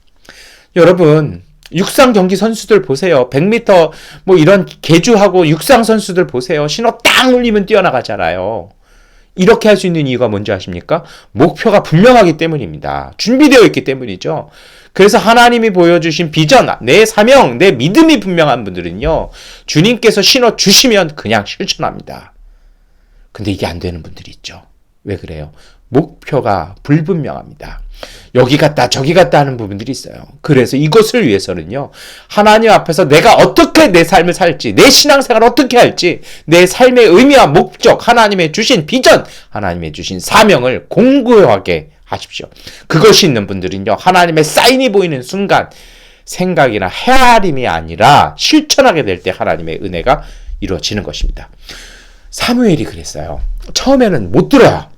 여러분, 육상 경기 선수들 보세요. 100m 뭐 이런 계주하고 육상 선수들 보세요. 신호 딱 울리면 뛰어나가잖아요. 이렇게 할 수 있는 이유가 뭔지 아십니까? 목표가 분명하기 때문입니다. 준비되어 있기 때문이죠. 그래서 하나님이 보여주신 비전, 내 사명, 내 믿음이 분명한 분들은요, 주님께서 신호 주시면 그냥 실천합니다. 근데 이게 안 되는 분들이 있죠. 왜 그래요? 목표가 불분명합니다. 여기 갔다 저기 갔다 하는 부분들이 있어요. 그래서 이것을 위해서는요, 하나님 앞에서 내가 어떻게 내 삶을 살지, 내 신앙생활을 어떻게 할지, 내 삶의 의미와 목적, 하나님의 주신 비전, 하나님의 주신 사명을 공고하게 하십시오. 그것이 있는 분들은요, 하나님의 사인이 보이는 순간 생각이나 헤아림이 아니라 실천하게 될 때 하나님의 은혜가 이루어지는 것입니다. 사무엘이 그랬어요. 처음에는 못 들어요.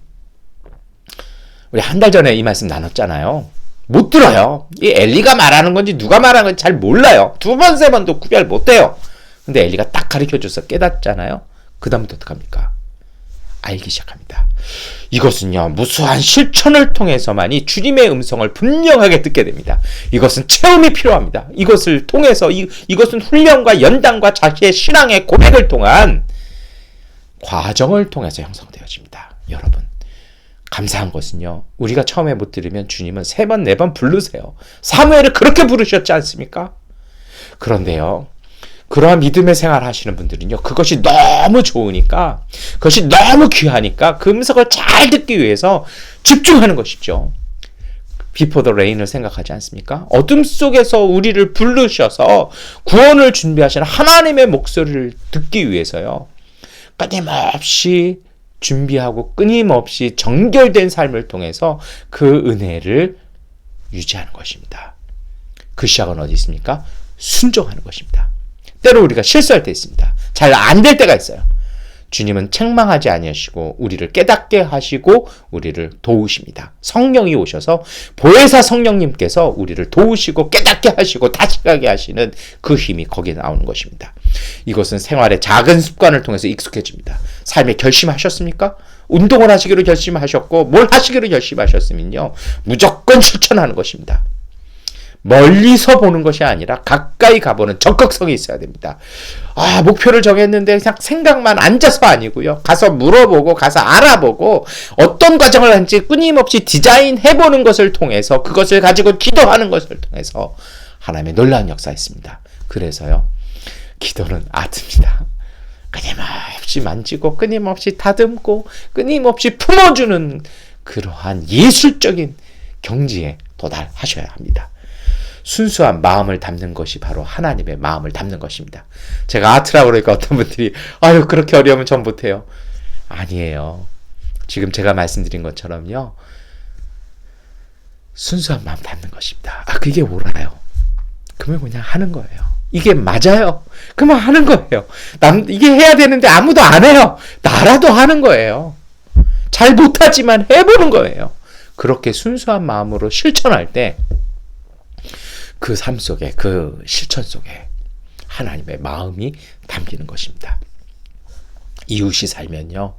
우리 한 달 전에 이 말씀 나눴잖아요. 못 들어요. 이 엘리가 말하는 건지 누가 말하는 건지 잘 몰라요. 두 번, 세 번도 구별 못해요. 근데 엘리가 딱 가르쳐줘서 깨닫잖아요. 그 다음부터 어떡합니까? 알기 시작합니다. 이것은요, 무수한 실천을 통해서만이 주님의 음성을 분명하게 듣게 됩니다. 이것은 체험이 필요합니다. 이것을 통해서, 이것은 훈련과 연단과 자기의 신앙의 고백을 통한 과정을 통해서 형성되어집니다. 여러분, 감사한 것은요, 우리가 처음에 못 들으면 주님은 3번, 4번 부르세요. 사무엘을 그렇게 부르셨지 않습니까? 그런데요, 그러한 믿음의 생활 하시는 분들은요, 그것이 너무 좋으니까, 그것이 너무 귀하니까 그 음성을 잘 듣기 위해서 집중하는 것이죠. Before the Rain을 생각하지 않습니까? 어둠 속에서 우리를 부르셔서 구원을 준비하시는 하나님의 목소리를 듣기 위해서요, 끊임없이 준비하고 끊임없이 정결된 삶을 통해서 그 은혜를 유지하는 것입니다. 그 시작은 어디 있습니까? 순종하는 것입니다. 때로 우리가 실수할 때 있습니다. 잘 안 될 때가 있어요. 주님은 책망하지 아니하시고 우리를 깨닫게 하시고 우리를 도우십니다. 성령이 오셔서 보혜사 성령님께서 우리를 도우시고 깨닫게 하시고 다시 가게 하시는 그 힘이 거기에 나오는 것입니다. 이것은 생활의 작은 습관을 통해서 익숙해집니다. 삶에 결심하셨습니까? 운동을 하시기로 결심하셨고 뭘 하시기로 결심하셨으면요, 무조건 실천하는 것입니다. 멀리서 보는 것이 아니라 가까이 가보는 적극성이 있어야 됩니다. 목표를 정했는데 그냥 생각만 앉아서 아니고요. 가서 물어보고 가서 알아보고 어떤 과정을 할지 끊임없이 디자인해보는 것을 통해서 그것을 가지고 기도하는 것을 통해서 하나님의 놀라운 역사가 있습니다. 그래서요. 기도는 아트입니다. 끊임없이 만지고 끊임없이 다듬고 끊임없이 품어주는 그러한 예술적인 경지에 도달하셔야 합니다. 순수한 마음을 담는 것이 바로 하나님의 마음을 담는 것입니다. 제가 아트라고 그러니까 어떤 분들이 그렇게 어려우면 전 못해요. 아니에요. 지금 제가 말씀드린 것처럼요. 순수한 마음 담는 것입니다. 그게 옳아요. 그러면 그냥 하는 거예요. 이게 맞아요. 그러면 하는 거예요. 이게 해야 되는데 아무도 안 해요. 나라도 하는 거예요. 잘 못하지만 해보는 거예요. 그렇게 순수한 마음으로 실천할 때 그 삶 속에, 그 실천 속에 하나님의 마음이 담기는 것입니다. 이웃이 살면요,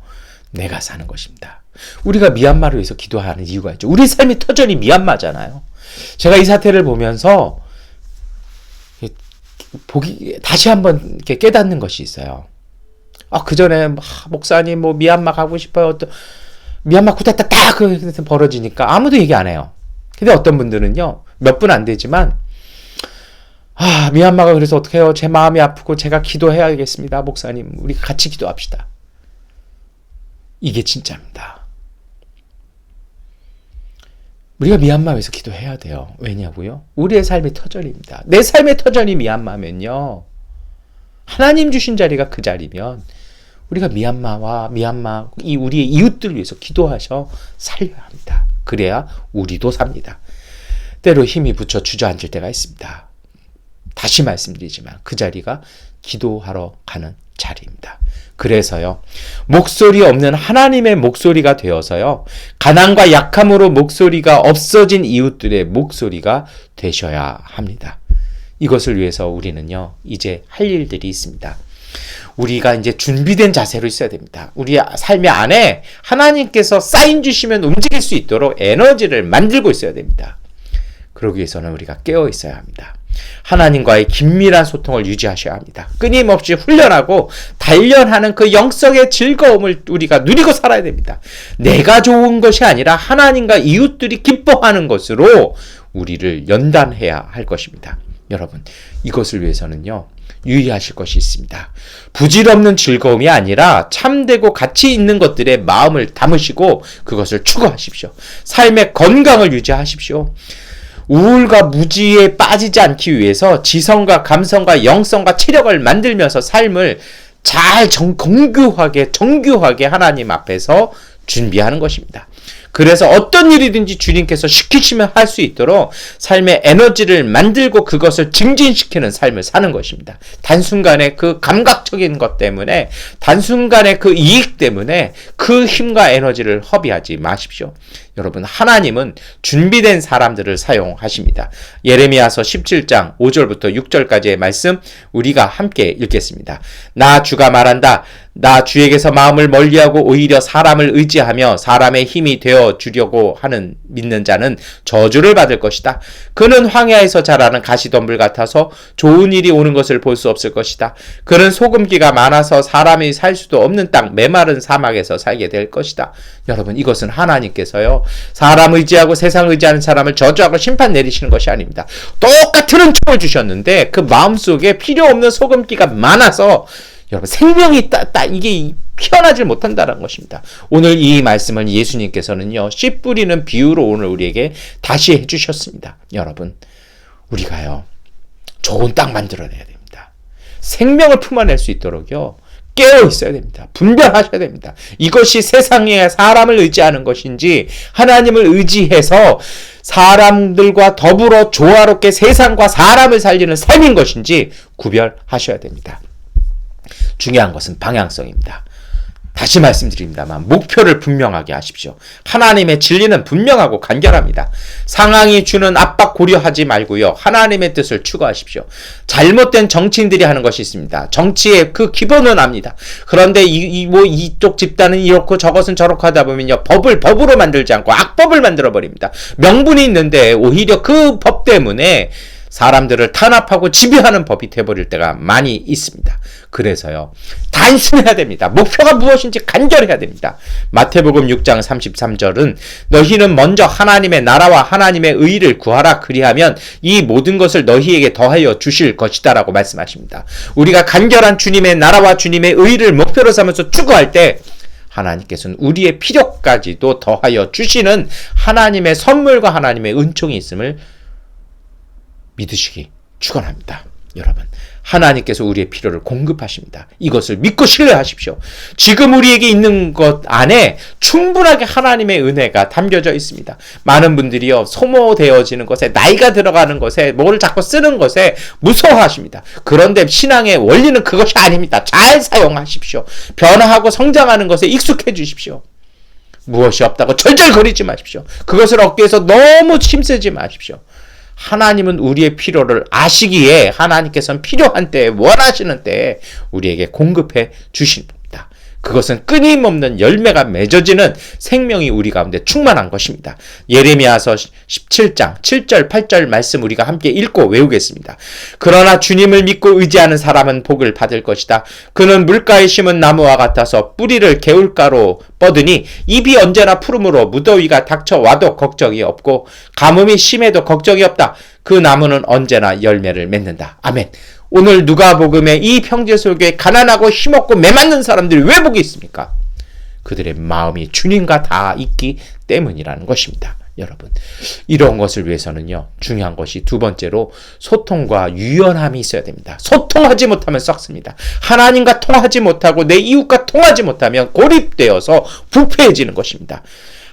내가 사는 것입니다. 우리가 미얀마를 위해서 기도하는 이유가 있죠. 우리 삶이 터전이 미얀마잖아요. 제가 이 사태를 보면서 다시 한번 이렇게 깨닫는 것이 있어요. 그 전에 목사님 미얀마 가고 싶어요. 미얀마 쿠데타 딱 벌어지니까 아무도 얘기 안 해요. 근데 어떤 분들은요, 몇 분 안 되지만 미얀마가 그래서 어떻게 해요? 제 마음이 아프고 제가 기도해야겠습니다. 목사님, 우리 같이 기도합시다. 이게 진짜입니다. 우리가 미얀마 위해서 기도해야 돼요. 왜냐고요? 우리의 삶의 터전입니다. 내 삶의 터전이 미얀마면요, 하나님 주신 자리가 그 자리면 우리가 미얀마 우리의 이웃들 위해서 기도하셔 살려야 합니다. 그래야 우리도 삽니다. 때로 힘이 붙여 주저앉을 때가 있습니다. 다시 말씀드리지만 그 자리가 기도하러 가는 자리입니다. 그래서요, 목소리 없는 하나님의 목소리가 되어서요, 가난과 약함으로 목소리가 없어진 이웃들의 목소리가 되셔야 합니다. 이것을 위해서 우리는요, 이제 할 일들이 있습니다. 우리가 이제 준비된 자세로 있어야 됩니다. 우리 삶의 안에 하나님께서 사인 주시면 움직일 수 있도록 에너지를 만들고 있어야 됩니다. 그러기 위해서는 우리가 깨어 있어야 합니다. 하나님과의 긴밀한 소통을 유지하셔야 합니다. 끊임없이 훈련하고 단련하는 그 영성의 즐거움을 우리가 누리고 살아야 됩니다. 내가 좋은 것이 아니라 하나님과 이웃들이 기뻐하는 것으로 우리를 연단해야 할 것입니다. 여러분, 이것을 위해서는요, 유의하실 것이 있습니다. 부질없는 즐거움이 아니라 참되고 가치 있는 것들에 마음을 담으시고 그것을 추구하십시오. 삶의 건강을 유지하십시오. 우울과 무지에 빠지지 않기 위해서 지성과 감성과 영성과 체력을 만들면서 삶을 잘 정교하게 하나님 앞에서 준비하는 것입니다. 그래서 어떤 일이든지 주님께서 시키시면 할 수 있도록 삶의 에너지를 만들고 그것을 증진시키는 삶을 사는 것입니다. 단순간의 그 감각적인 것 때문에, 단순간의 그 이익 때문에 그 힘과 에너지를 허비하지 마십시오. 여러분, 하나님은 준비된 사람들을 사용하십니다. 예레미야서 17장 5절부터 6절까지의 말씀 우리가 함께 읽겠습니다. 나 주가 말한다. 나 주에게서 마음을 멀리하고 오히려 사람을 의지하며 사람의 힘이 되어 주려고 하는 믿는 자는 저주를 받을 것이다. 그는 황야에서 자라는 가시덤불 같아서 좋은 일이 오는 것을 볼 수 없을 것이다. 그는 소금기가 많아서 사람이 살 수도 없는 땅 메마른 사막에서 살게 될 것이다. 여러분, 이것은 하나님께서요, 사람 의지하고 세상 의지하는 사람을 저주하고 심판 내리시는 것이 아닙니다. 똑같은 은총을 주셨는데 그 마음속에 필요 없는 소금기가 많아서 여러분, 생명이 이게 피어나질 못한다는 것입니다. 오늘 이 말씀을 예수님께서는요, 씨 뿌리는 비유로 오늘 우리에게 다시 해주셨습니다. 여러분, 우리가요, 좋은 땅 만들어내야 됩니다. 생명을 품어낼 수 있도록요, 깨어 있어야 됩니다. 분별하셔야 됩니다. 이것이 세상에 사람을 의지하는 것인지 하나님을 의지해서 사람들과 더불어 조화롭게 세상과 사람을 살리는 삶인 것인지 구별하셔야 됩니다. 중요한 것은 방향성입니다. 다시 말씀드립니다만 목표를 분명하게 하십시오. 하나님의 진리는 분명하고 간결합니다. 상황이 주는 압박 고려하지 말고요. 하나님의 뜻을 추구하십시오. 잘못된 정치인들이 하는 것이 있습니다. 정치의 그 기본은 압니다. 그런데 이쪽 집단은 이렇고 저것은 저렇고 하다 보면요. 법으로 만들지 않고 악법을 만들어 버립니다. 명분이 있는데 오히려 그 법 때문에 사람들을 탄압하고 지배하는 법이 되어버릴 때가 많이 있습니다. 그래서요. 단순해야 됩니다. 목표가 무엇인지 간결해야 됩니다. 마태복음 6장 33절은 너희는 먼저 하나님의 나라와 하나님의 의를 구하라. 그리하면 이 모든 것을 너희에게 더하여 주실 것이다 라고 말씀하십니다. 우리가 간결한 주님의 나라와 주님의 의를 목표로 삼아서 추구할 때 하나님께서는 우리의 필요까지도 더하여 주시는 하나님의 선물과 하나님의 은총이 있음을 믿으시기 축원합니다. 여러분, 하나님께서 우리의 필요를 공급하십니다. 이것을 믿고 신뢰하십시오. 지금 우리에게 있는 것 안에 충분하게 하나님의 은혜가 담겨져 있습니다. 많은 분들이요, 소모되어지는 것에, 나이가 들어가는 것에, 뭘 자꾸 쓰는 것에 무서워하십니다. 그런데 신앙의 원리는 그것이 아닙니다. 잘 사용하십시오. 변화하고 성장하는 것에 익숙해 주십시오. 무엇이 없다고 절절거리지 마십시오. 그것을 얻기 위해서 너무 힘쓰지 마십시오. 하나님은 우리의 필요를 아시기에 하나님께서는 필요한 때에 원하시는 때에 우리에게 공급해 주십니다. 그것은 끊임없는 열매가 맺어지는 생명이 우리 가운데 충만한 것입니다. 예레미야서 17장 7절 8절 말씀 우리가 함께 읽고 외우겠습니다. 그러나 주님을 믿고 의지하는 사람은 복을 받을 것이다. 그는 물가에 심은 나무와 같아서 뿌리를 개울가로 뻗으니 잎이 언제나 푸르므로 무더위가 닥쳐와도 걱정이 없고 가뭄이 심해도 걱정이 없다. 그 나무는 언제나 열매를 맺는다. 아멘. 오늘 누가복음의 이 평지 속에 가난하고 힘없고 매맞는 사람들이 왜 복이 있습니까? 그들의 마음이 주님과 다 있기 때문이라는 것입니다. 여러분, 이런 것을 위해서는요, 중요한 것이 두 번째로 소통과 유연함이 있어야 됩니다. 소통하지 못하면 썩습니다. 하나님과 통하지 못하고 내 이웃과 통하지 못하면 고립되어서 부패해지는 것입니다.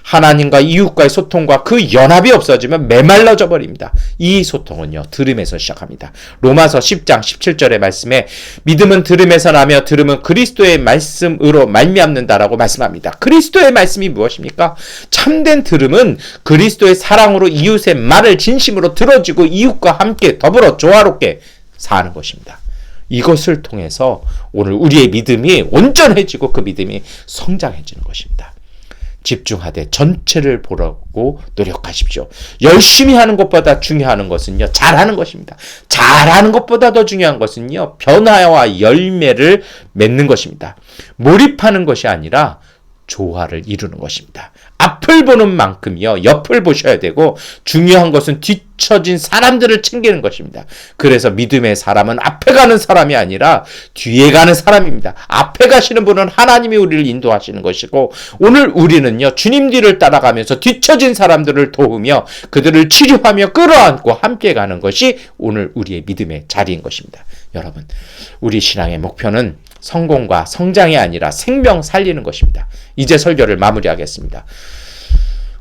하나님과 이웃과의 소통과 그 연합이 없어지면 메말라져 버립니다. 이 소통은요, 들음에서 시작합니다. 로마서 10장 17절의 말씀에 믿음은 들음에서 나며 들음은 그리스도의 말씀으로 말미암는다라고 말씀합니다. 그리스도의 말씀이 무엇입니까? 참된 들음은 그리스도의 사랑으로 이웃의 말을 진심으로 들어주고 이웃과 함께 더불어 조화롭게 사는 것입니다. 이것을 통해서 오늘 우리의 믿음이 온전해지고 그 믿음이 성장해지는 것입니다. 집중하되 전체를 보라고 노력하십시오. 열심히 하는 것보다 중요한 것은요, 잘하는 것입니다. 잘하는 것보다 더 중요한 것은요, 변화와 열매를 맺는 것입니다. 몰입하는 것이 아니라 조화를 이루는 것입니다. 앞을 보는 만큼요, 옆을 보셔야 되고 중요한 것은 뒤처진 사람들을 챙기는 것입니다. 그래서 믿음의 사람은 앞에 가는 사람이 아니라 뒤에 가는 사람입니다. 앞에 가시는 분은 하나님이 우리를 인도하시는 것이고 오늘 우리는요, 주님 뒤를 따라가면서 뒤처진 사람들을 도우며 그들을 치료하며 끌어안고 함께 가는 것이 오늘 우리의 믿음의 자리인 것입니다. 여러분, 우리 신앙의 목표는 성공과 성장이 아니라 생명 살리는 것입니다. 이제 설교를 마무리하겠습니다.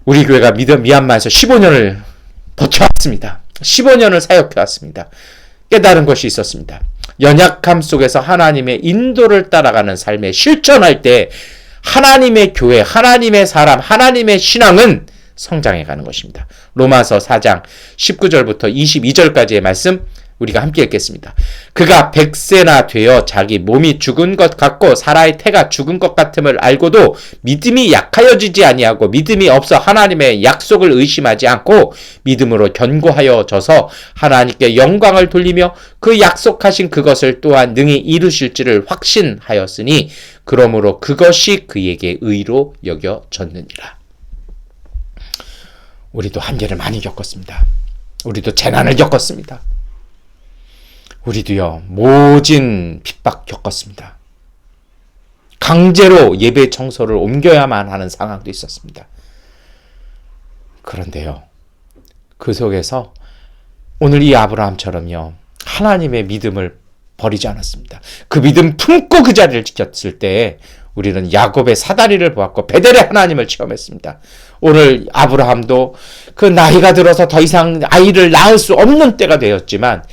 우리 교회가 미얀마에서 15년을 버텨왔습니다. 15년을 사역해왔습니다. 깨달은 것이 있었습니다. 연약함 속에서 하나님의 인도를 따라가는 삶에 실천할 때 하나님의 교회, 하나님의 사람, 하나님의 신앙은 성장해가는 것입니다. 로마서 4장 19절부터 22절까지의 말씀 우리가 함께 읽겠습니다. 그가 100세나 되어 자기 몸이 죽은 것 같고 사라의 태가 죽은 것 같음을 알고도 믿음이 약하여지지 아니하고 믿음이 없어 하나님의 약속을 의심하지 않고 믿음으로 견고하여져서 하나님께 영광을 돌리며 그 약속하신 그것을 또한 능히 이루실지를 확신하였으니 그러므로 그것이 그에게 의로 여겨졌느니라. 우리도 한계를 많이 겪었습니다. 우리도 재난을 겪었습니다. 우리도요, 모진 핍박 겪었습니다. 강제로 예배 청소를 옮겨야만 하는 상황도 있었습니다. 그런데요, 그 속에서 오늘 이 아브라함처럼요, 하나님의 믿음을 버리지 않았습니다. 그 믿음 품고 그 자리를 지켰을 때 우리는 야곱의 사다리를 보았고 베델의 하나님을 체험했습니다. 오늘 아브라함도 그 나이가 들어서 더 이상 아이를 낳을 수 없는 때가 되었지만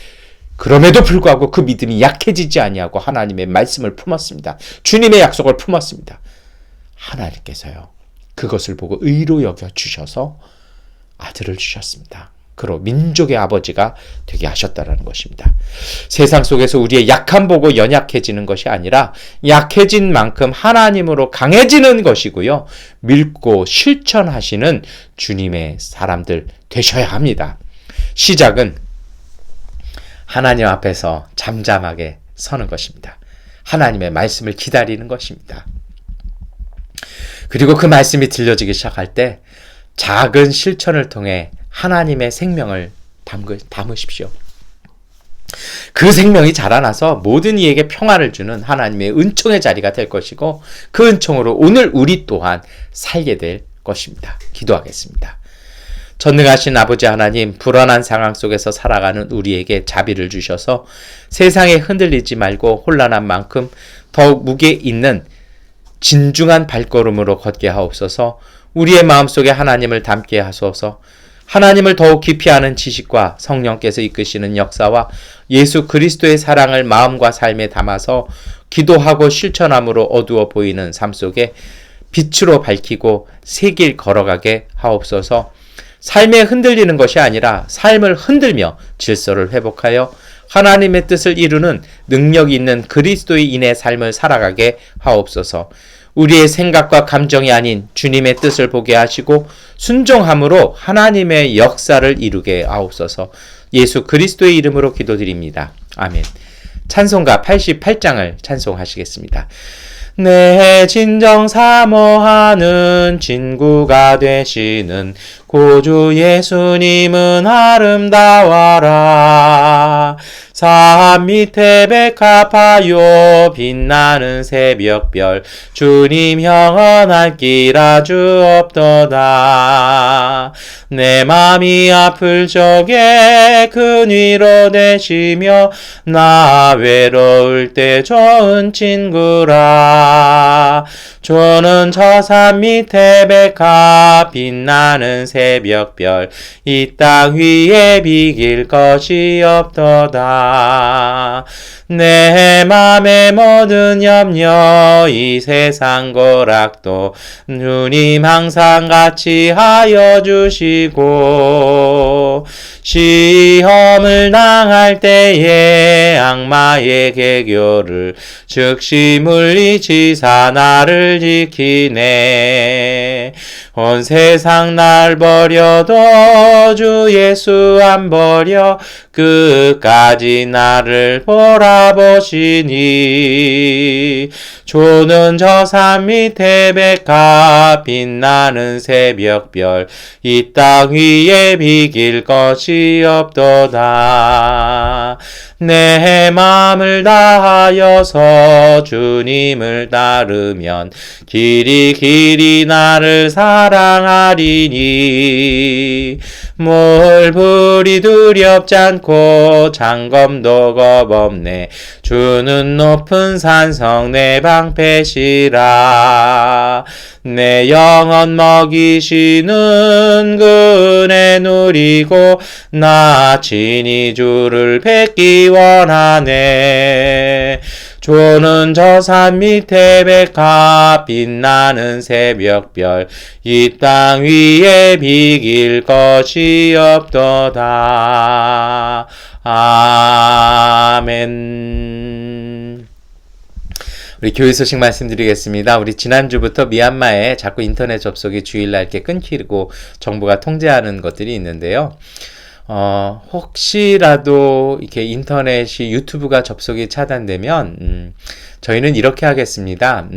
그럼에도 불구하고 그 믿음이 약해지지 아니하고 하나님의 말씀을 품었습니다. 주님의 약속을 품었습니다. 하나님께서요, 그것을 보고 의로 여겨 주셔서 아들을 주셨습니다. 그로 민족의 아버지가 되게 하셨다라는 것입니다. 세상 속에서 우리의 약함 보고 연약해지는 것이 아니라 약해진 만큼 하나님으로 강해지는 것이고요. 믿고 실천하시는 주님의 사람들 되셔야 합니다. 시작은 하나님 앞에서 잠잠하게 서는 것입니다. 하나님의 말씀을 기다리는 것입니다. 그리고 그 말씀이 들려지기 시작할 때 작은 실천을 통해 하나님의 생명을 담으십시오. 그 생명이 자라나서 모든 이에게 평화를 주는 하나님의 은총의 자리가 될 것이고, 그 은총으로 오늘 우리 또한 살게 될 것입니다. 기도하겠습니다. 전능하신 아버지 하나님, 불안한 상황 속에서 살아가는 우리에게 자비를 주셔서 세상에 흔들리지 말고 혼란한 만큼 더욱 무게 있는 진중한 발걸음으로 걷게 하옵소서. 우리의 마음속에 하나님을 담게 하소서. 하나님을 더욱 깊이 아는 지식과 성령께서 이끄시는 역사와 예수 그리스도의 사랑을 마음과 삶에 담아서 기도하고 실천함으로 어두워 보이는 삶 속에 빛으로 밝히고 새 길 걸어가게 하옵소서. 삶에 흔들리는 것이 아니라 삶을 흔들며 질서를 회복하여 하나님의 뜻을 이루는 능력이 있는 그리스도인의 삶을 살아가게 하옵소서. 우리의 생각과 감정이 아닌 주님의 뜻을 보게 하시고 순종함으로 하나님의 역사를 이루게 하옵소서. 예수 그리스도의 이름으로 기도드립니다. 아멘. 찬송가 88장을 찬송하시겠습니다. 내 진정 사모하는 친구가 되시는 구주 예수님은 아름다워라. 산 밑에 백합하여 빛나는 새벽별 주님 영원할 길 아주 없도다. 내 맘이 아플 적에 큰 위로 되시며 나 외로울 때 좋은 친구라. 주는 저 산 밑에 백합 빛나는 새벽별 이 땅 위에 비길 것이 없도다. 내 맘의 모든 염려 이 세상 고락도 주님 항상 같이 하여 주시고 시험을 당할 때에 악마의 개교를 즉시 물리치사 나를 지키네. 온 세상 날 버려도 주 예수 안 버려 끝까지 나를 보라보시니. 주는 저 산 밑에 백합 빛나는 새벽별 이 땅 위에 비길 것이 없도다. 내 마음을 다하여서 주님을 따르면 길이 길이 나를 사랑하리니. 물불이 두렵지 않고 장검도 겁없네. 주는 높은 산성 내 방패시라. 내 영혼 먹이시는 그 은혜 누리고 나 친히 주를 뵙기 원하네. 주는 저 산 밑에 백합 빛나는 새벽별 이 땅 위에 비길 것이 없도다. 아멘. 우리 교회 소식 말씀드리겠습니다. 우리 지난주부터 미얀마에 자꾸 인터넷 접속이 주일날 이렇게 끊기고 정부가 통제하는 것들이 있는데요. 혹시라도 이렇게 인터넷이 유튜브가 접속이 차단되면 저희는 이렇게 하겠습니다.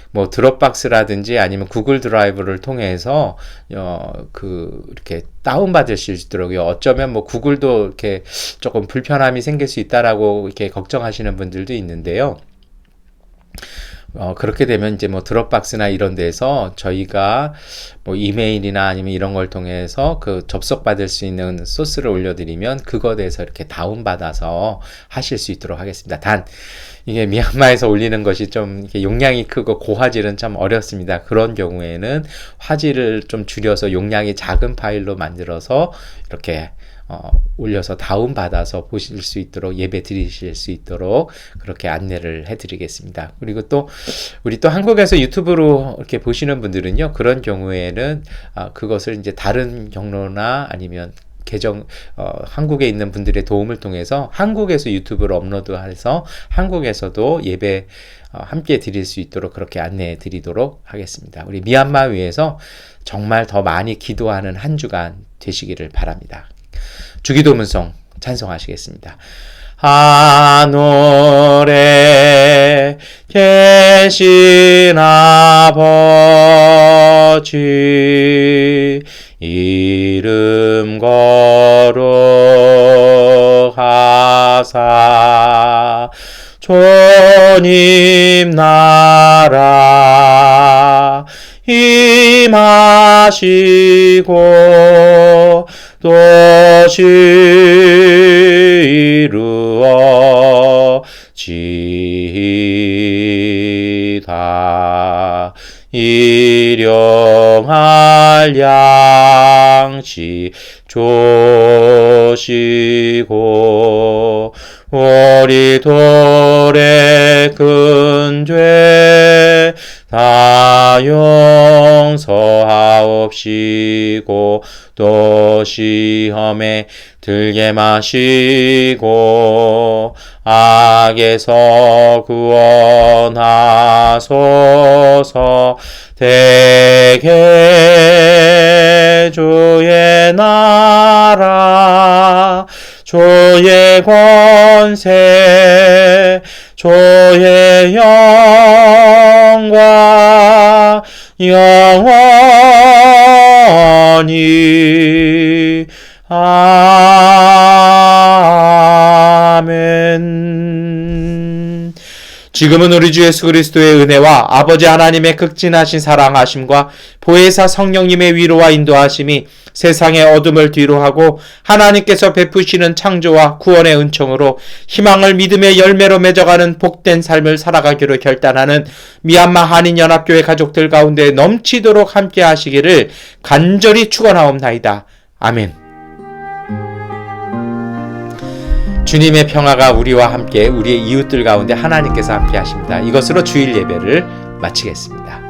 뭐 드롭박스라든지 아니면 구글 드라이브를 통해서 이렇게 다운받을 수 있도록요. 어쩌면 뭐 구글도 이렇게 조금 불편함이 생길 수 있다라고 이렇게 걱정하시는 분들도 있는데요. 그렇게 되면 이제 뭐 드롭박스나 이런 데서 저희가 뭐 이메일이나 아니면 이런 걸 통해서 그 접속받을 수 있는 소스를 올려드리면 그거에 대해서 이렇게 다운받아서 하실 수 있도록 하겠습니다. 단 이게 미얀마에서 올리는 것이 좀 이렇게 용량이 크고 고화질은 참 어렵습니다. 그런 경우에는 화질을 좀 줄여서 용량이 작은 파일로 만들어서 이렇게 올려서 다운받아서 보실 수 있도록 예배 드리실 수 있도록 그렇게 안내를 해드리겠습니다. 그리고 또 우리 또 한국에서 유튜브로 이렇게 보시는 분들은요, 그런 경우에는 그것을 이제 다른 경로나 아니면 한국에 있는 분들의 도움을 통해서 한국에서 유튜브를 업로드해서 한국에서도 예배 함께 드릴 수 있도록 그렇게 안내해 드리도록 하겠습니다. 우리 미얀마 위해서 정말 더 많이 기도하는 한 주간 되시기를 바랍니다. 주기도문송 찬송하시겠습니다. 하늘에 계신 아버지 이름 거룩하사 주님 나라 임하시고 도시 이루어지이다. 일용할 양식 주시고 우리 돌의 큰 죄 다 용서하옵시고 또 시험에 들게 마시고 악에서 구원하소서. 대개 주의 나라 주의 권세 주의 영광 영원히 아멘. 지금은 우리 주 예수 그리스도의 은혜와 아버지 하나님의 극진하신 사랑하심과 보혜사 성령님의 위로와 인도하심이 세상의 어둠을 뒤로하고 하나님께서 베푸시는 창조와 구원의 은총으로 희망을 믿음의 열매로 맺어가는 복된 삶을 살아가기로 결단하는 미얀마 한인연합교회 가족들 가운데 넘치도록 함께 하시기를 간절히 축원하옵나이다. 아멘. 주님의 평화가 우리와 함께 우리의 이웃들 가운데 하나님께서 함께 하십니다. 이것으로 주일 예배를 마치겠습니다.